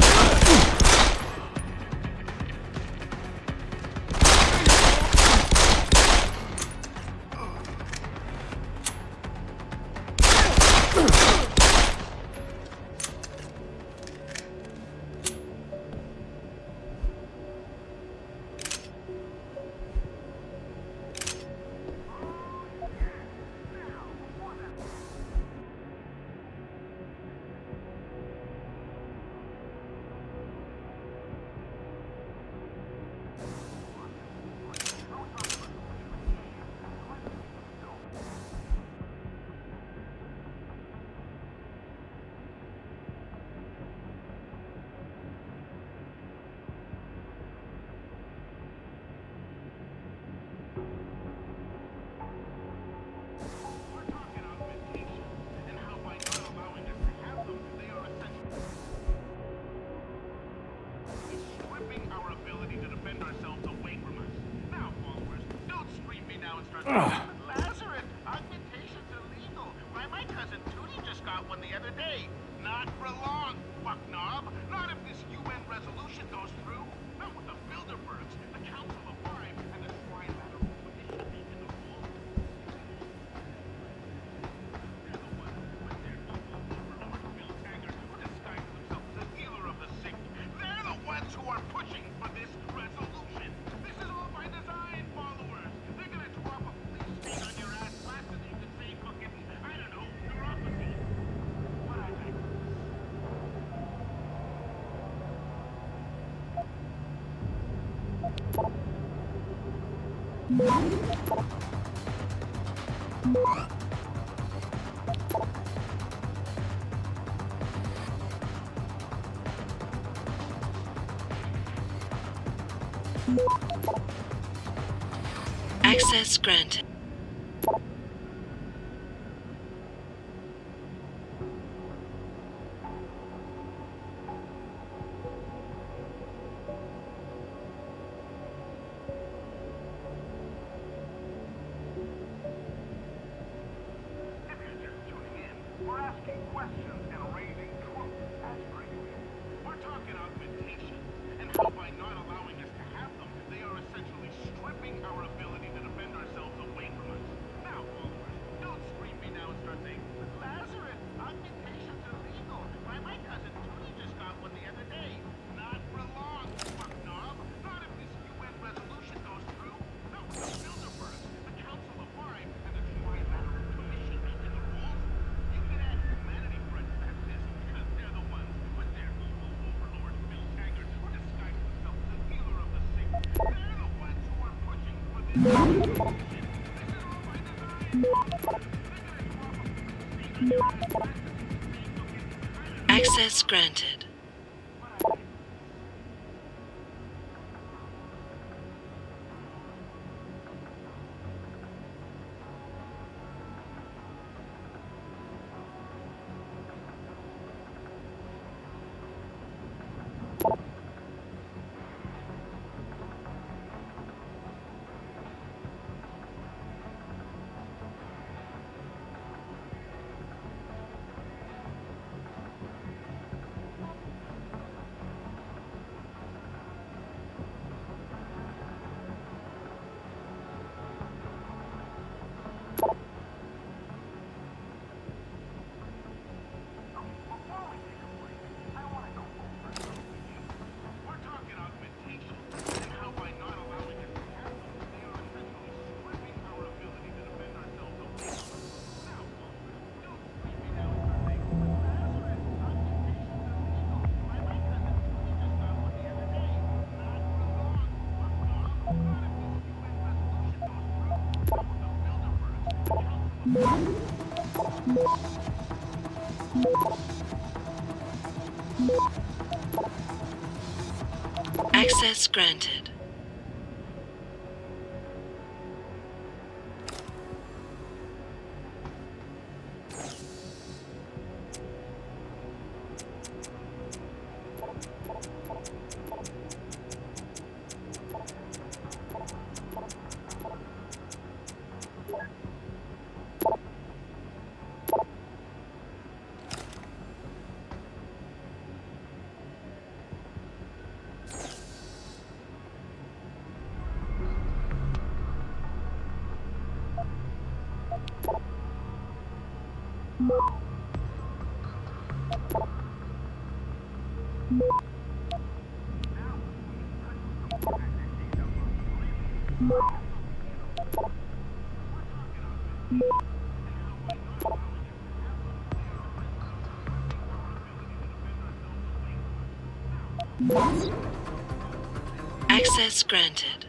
Lazarus, augmentation's illegal. My cousin Tootie just got one the other day. Not for long, fuck knob. Not if this UN resolution goes through. Not with the Bilderbergs, the Council of Five, and the Shrine Ladder Commission making the rules. They're the ones with their evil overlord Bill Taggart, who disguises himself as a healer of the sick. They're the ones who are pushing for this resolution. This is all by design, followers. They're gonna drop a police state on your ass faster than you can say fucking, I don't know, neuropathy. But I digress. Access granted. We're asking questions and raising truth as per usual. We're talking augmentation and how by not allowing us to have them, they are essentially stripping our ability to defend ourselves away from us. Now, followers, don't scream me now and start saying, Lazarus, augmentation's illegal. My cousin Tootie just got one the other day. Not for long, fuck knob. Not if this UN resolution goes through. Not with the Bilderbergs, the Council of Five, and the Shrine Ladder Commission making the rules. You can add humanity friends to this because they're the ones with their evil overlord Bill Taggart, who disguises himself as a healer of the sick. They're the ones who are pushing for this resolution. This is all by design. They're gonna drop a police state on your ass faster than you can say fucking, Access granted. Access granted. Access granted.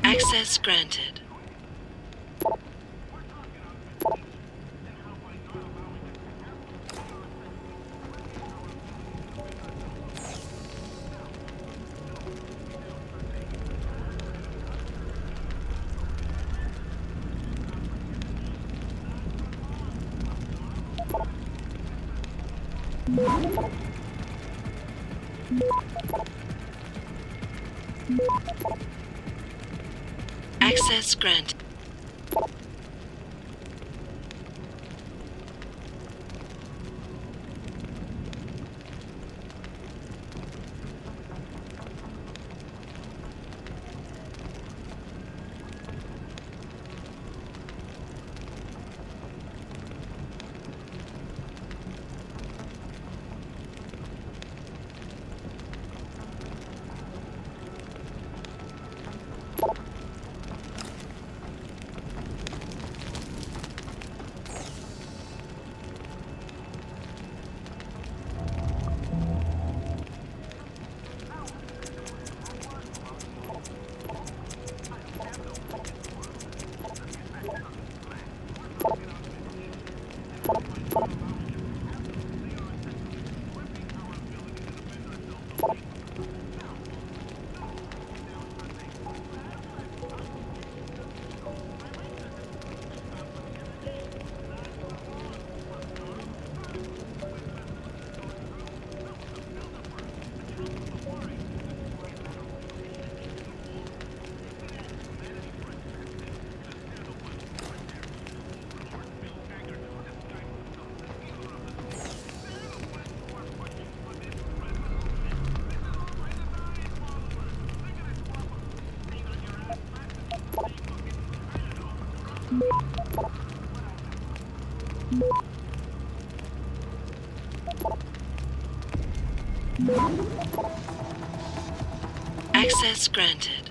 Access granted. Access granted. Access granted.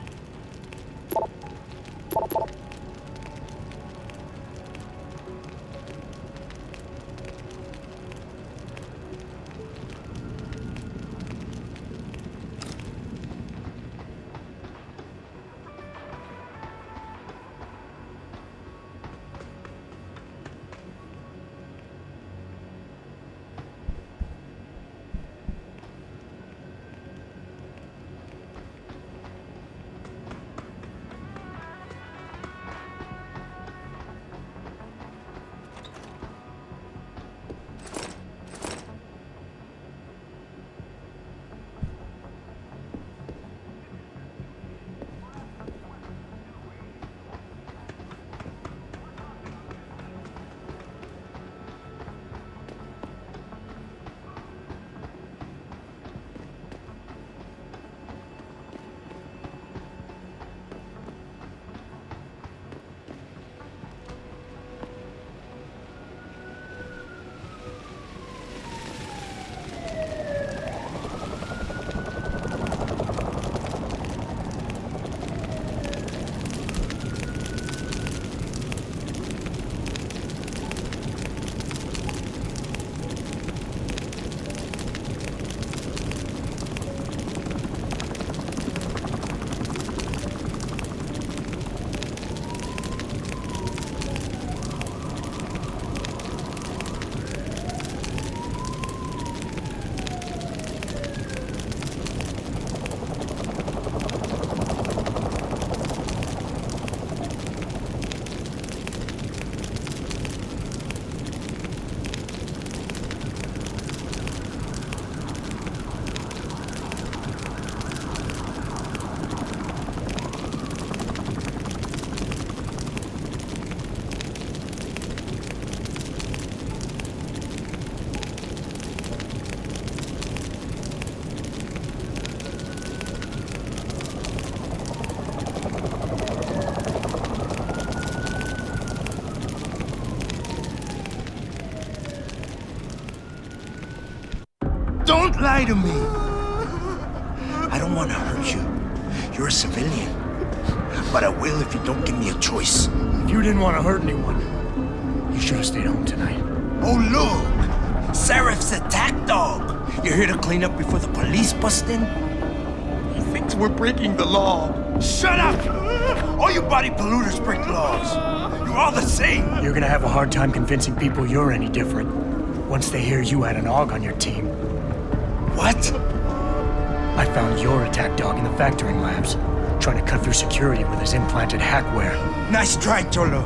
lie to me. I don't want to hurt you. You're a civilian. But I will if you don't give me a choice. If you didn't want to hurt anyone, you should have stayed home tonight. Oh, look! Seraph's attack dog! You're here to clean up before the police bust in? He thinks we're breaking the law. Shut up! All you body polluters break laws. You're all the same. You're gonna have a hard time convincing people you're any different once they hear you had an AUG on your team. What? I found your attack dog in the factoring labs, trying to cut through security with his implanted hackware. Nice try, Cholo.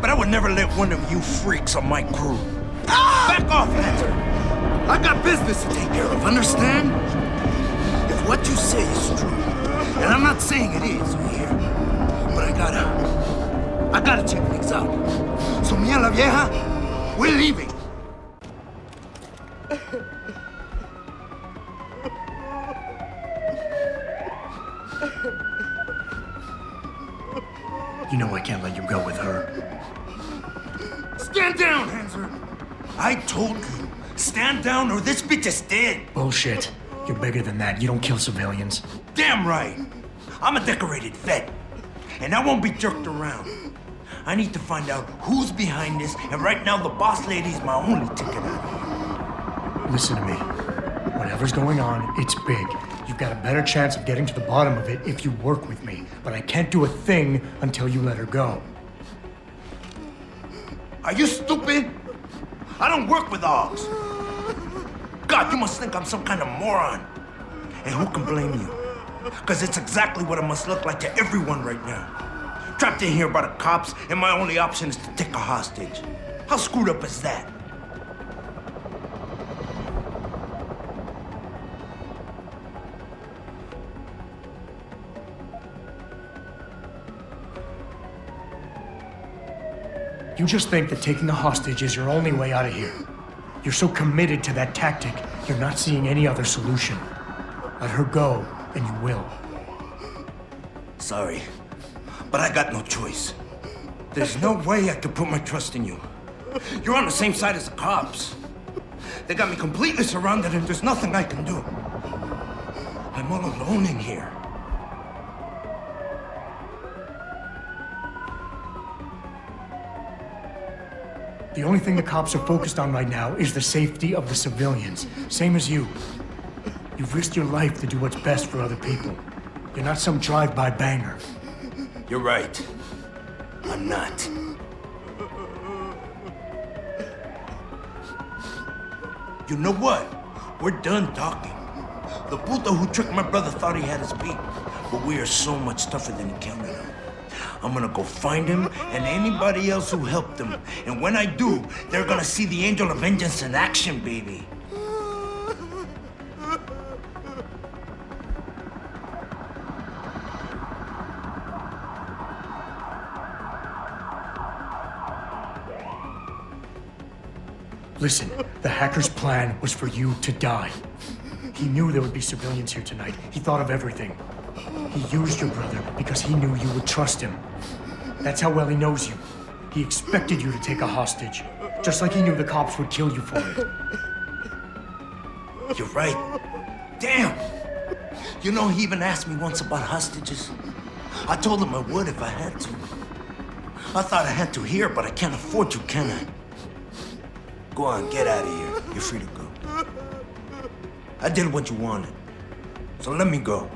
But I would never let one of you freaks on my crew. Back off, Hunter! I got business to take care of, understand? If what you say is true, and I'm not saying it is here, but I gotta check things out. So, mia la vieja, we're leaving. You know I can't let you go with her. Stand down, Hanser! I told you, stand down or this bitch is dead. Bullshit. You're bigger than that. You don't kill civilians. Damn right. I'm a decorated vet, and I won't be jerked around. I need to find out who's behind this, and right now the boss lady's my only ticket out. Listen to me. Whatever's going on, it's big. You've got a better chance of getting to the bottom of it if you work with me. But I can't do a thing until you let her go. Are you stupid? I don't work with AUGs. God, you must think I'm some kind of moron. And who can blame you? Because it's exactly what it must look like to everyone right now. Trapped in here by the cops, and my only option is to take a hostage. How screwed up is that? You just think that taking a hostage is your only way out of here. You're so committed to that tactic, you're not seeing any other solution. Let her go, and you will. Sorry, but I got no choice. There's no way I could put my trust in you. You're on the same side as the cops. They got me completely surrounded and there's nothing I can do. I'm all alone in here. The only thing the cops are focused on right now is the safety of the civilians. Same as you. You've risked your life to do what's best for other people. You're not some drive-by banger. You're right. I'm not. You know what? We're done talking. The puto who tricked my brother thought he had us beat, but we are so much tougher than he counted on. I'm gonna go find him and anybody else who helped him. And when I do, they're gonna see the Angel of Vengeance in action, baby. Listen, the hacker's plan was for you to die. He knew there would be civilians here tonight. He thought of everything. He used your brother because he knew you would trust him. That's how well he knows you. He expected you to take a hostage, just like he knew the cops would kill you for it. You're right. Damn! You know, he even asked me once about hostages. I told him I would if I had to. I thought I had to here, but I can't afford to, can I? Go on, get out of here. You're free to go. I did what you wanted, so let me go.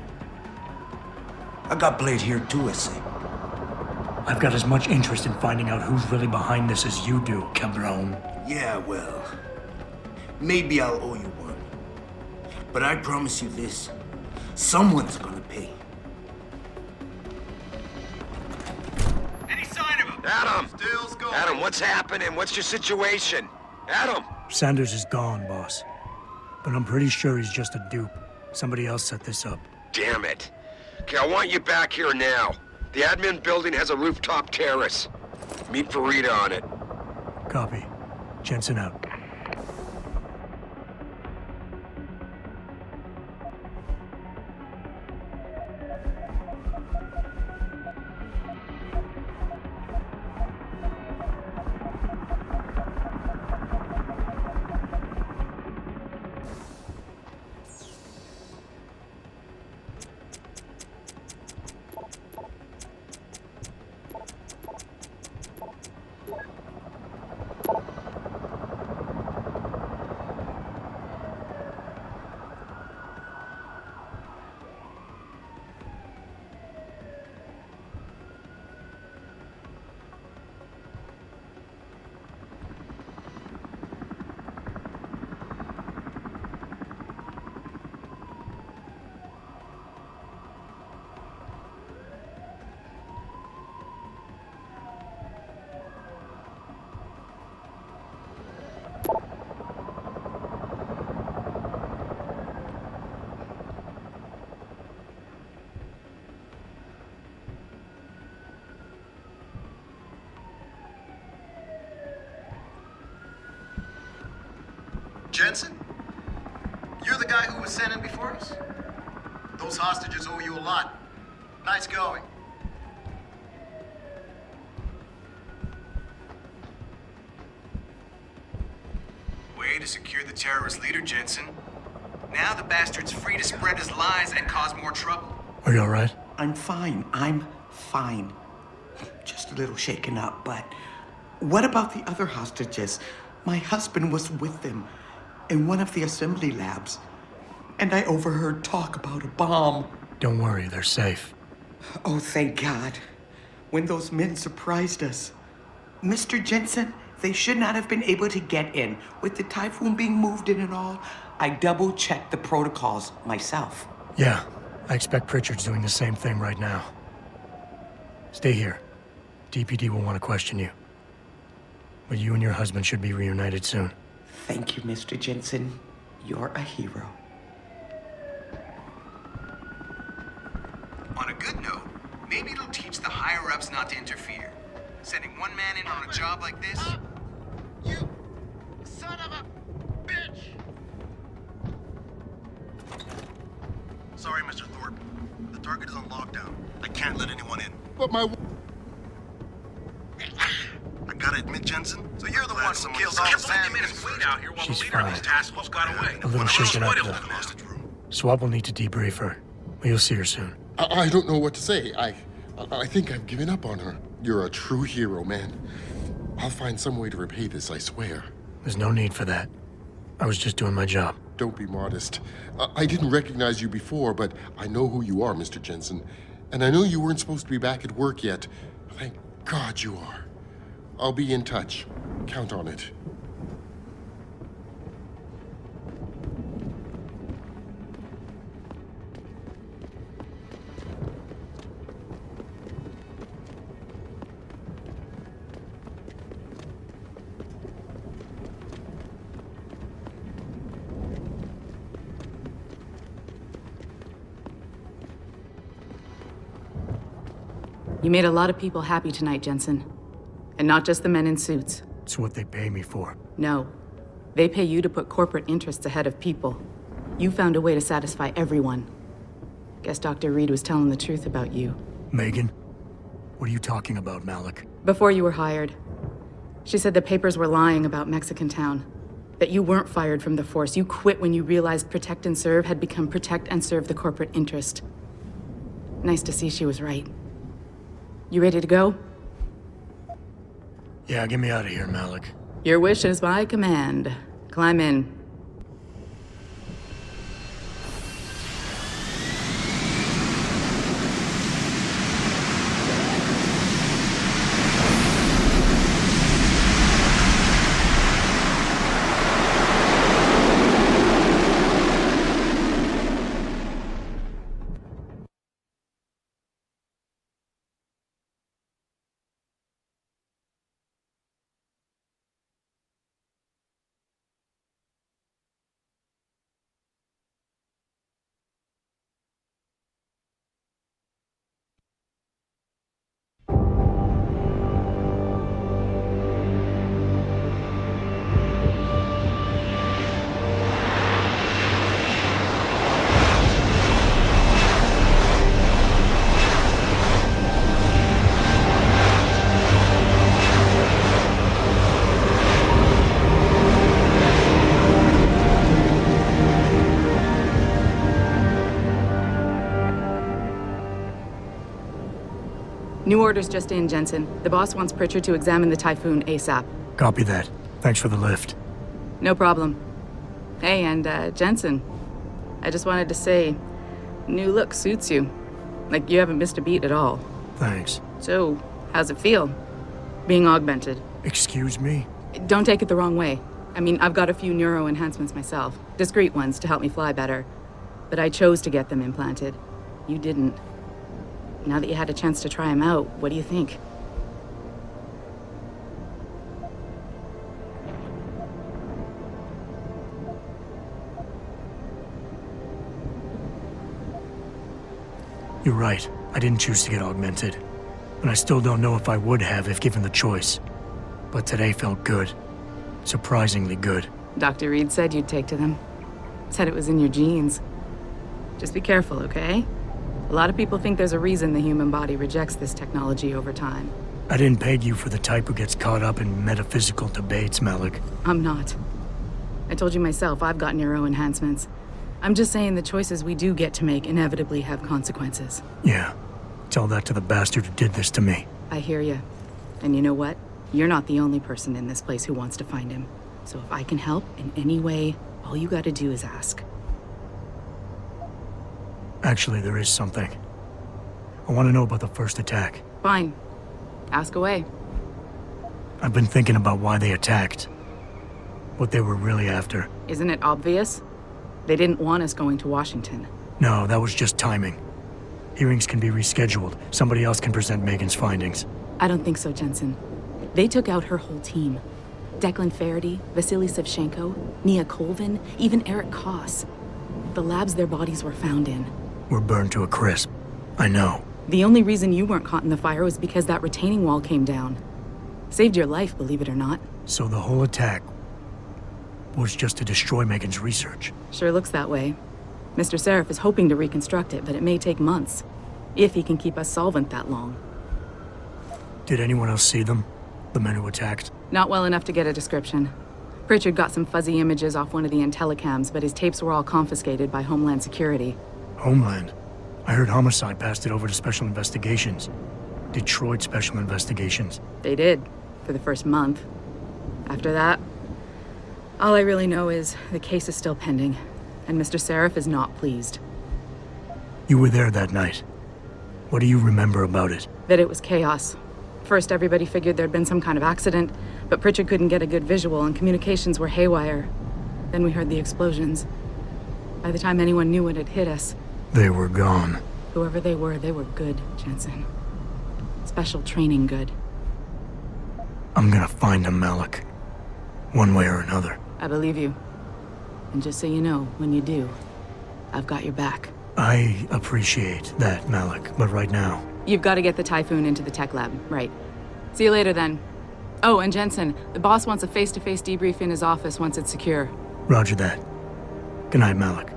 I got Blade here too, I say. I've got as much interest in finding out who's really behind this as you do, Cabron. Yeah, well, maybe I'll owe you one. But I promise you this, someone's gonna pay. Any sign of him? Adam! Still's going. Adam, what's happening? What's your situation? Adam! Sanders is gone, boss. But I'm pretty sure he's just a dupe. Somebody else set this up. Damn it. Okay, I want you back here now. The admin building has a rooftop terrace. Meet Farida on it. Copy. Jensen out. guy who was sent in before us? Those hostages owe you a lot. Nice going. Way to secure the terrorist leader, Jensen. Now the bastard's free to spread his lies and cause more trouble. Are you all right? I'm fine. I'm fine. Just a little shaken up, but what about the other hostages? My husband was with them in one of the assembly labs, and I overheard talk about a bomb. Don't worry, they're safe. Oh, thank God. When those men surprised us. Mr. Jensen, they should not have been able to get in. With the Typhoon being moved in and all, I double-checked the protocols myself. Yeah, I expect Pritchard's doing the same thing right now. Stay here. DPD will want to question you. But you and your husband should be reunited soon. Thank you, Mr. Jensen. You're a hero. On a good note, maybe it'll teach the higher-ups not to interfere. Sending one man in on a job like this? You son of a bitch! Sorry, Mr. Thorpe. The target is on lockdown. I can't let anyone in. But my... I gotta admit, Jensen. So you're the one who killed all the Sam made us wait out here while She's the leader of fine. these tassels got away. A little shaken up, though. Hostage room. Swap will need to debrief her. But you'll see her soon. I don't know what to say. I think I've given up on her. You're a true hero, man. I'll find some way to repay this, I swear. There's no need for that. I was just doing my job. Don't be modest. I didn't recognize you before, but I know who you are, Mr. Jensen. And I know you weren't supposed to be back at work yet. Thank God you are. I'll be in touch. Count on it. You made a lot of people happy tonight, Jensen. And not just the men in suits. It's what they pay me for. No. They pay you to put corporate interests ahead of people. You found a way to satisfy everyone. Guess Dr. Reed was telling the truth about you. Megan? What are you talking about, Malik? Before you were hired, she said the papers were lying about Mexican Town. That you weren't fired from the force. You quit when you realized Protect and Serve had become Protect and Serve the corporate interest. Nice to see she was right. You ready to go? Yeah, get me out of here, Malik. Your wish is my command. Climb in. New orders just in, Jensen. The boss wants Pritchard to examine the Typhoon ASAP. Copy that. Thanks for the lift. No problem. Hey, and Jensen, I just wanted to say, new look suits you. Like, you haven't missed a beat at all. Thanks. So, how's it feel? Being augmented? Excuse me? Don't take it the wrong way. I mean, I've got a few neuro enhancements myself. Discreet ones to help me fly better. But I chose to get them implanted. You didn't. Now that you had a chance to try them out, what do you think? You're right. I didn't choose to get augmented. And I still don't know if I would have if given the choice. But today felt good. Surprisingly good. Dr. Reed said you'd take to them. Said it was in your genes. Just be careful, okay? A lot of people think there's a reason the human body rejects this technology over time. I didn't peg you for the type who gets caught up in metaphysical debates, Malik. I'm not. I told you myself, I've got neuro enhancements. I'm just saying the choices we do get to make inevitably have consequences. Yeah. Tell that to the bastard who did this to me. I hear you. And you know what? You're not the only person in this place who wants to find him. So if I can help in any way, all you gotta do is ask. Actually, there is something. I want to know about the first attack. Fine. Ask away. I've been thinking about why they attacked. What they were really after. Isn't it obvious? They didn't want us going to Washington. No, that was just timing. Hearings can be rescheduled. Somebody else can present Megan's findings. I don't think so, Jensen. They took out her whole team. Declan Faraday, Vasily Savchenko, Nia Colvin, even Eric Koss. The labs their bodies were found in. We're burned to a crisp. I know. The only reason you weren't caught in the fire was because that retaining wall came down. Saved your life, believe it or not. So the whole attack was just to destroy Megan's research. Sure looks that way. Mr. Seraph is hoping to reconstruct it, but it may take months. If he can keep us solvent that long. Did anyone else see them? The men who attacked? Not well enough to get a description. Pritchard got some fuzzy images off one of the Intellicams, but his tapes were all confiscated by Homeland Security. Homeland? I heard Homicide passed it over to Special Investigations. Detroit Special Investigations. They did, for the first month. After that, all I really know is the case is still pending, and Mr. Seraph is not pleased. You were there that night. What do you remember about it? That it was chaos. First, everybody figured there'd been some kind of accident, but Pritchard couldn't get a good visual and communications were haywire. Then we heard the explosions. By the time anyone knew what had hit us... They were gone. Whoever they were good, Jensen. Special training good. I'm gonna find them, Malik. One way or another. I believe you. And just so you know, when you do, I've got your back. I appreciate that, Malik, but right now... You've got to get the Typhoon into the tech lab, right. See you later, then. Oh, and Jensen, the boss wants a face-to-face debrief in his office once it's secure. Roger that. Good night, Malik.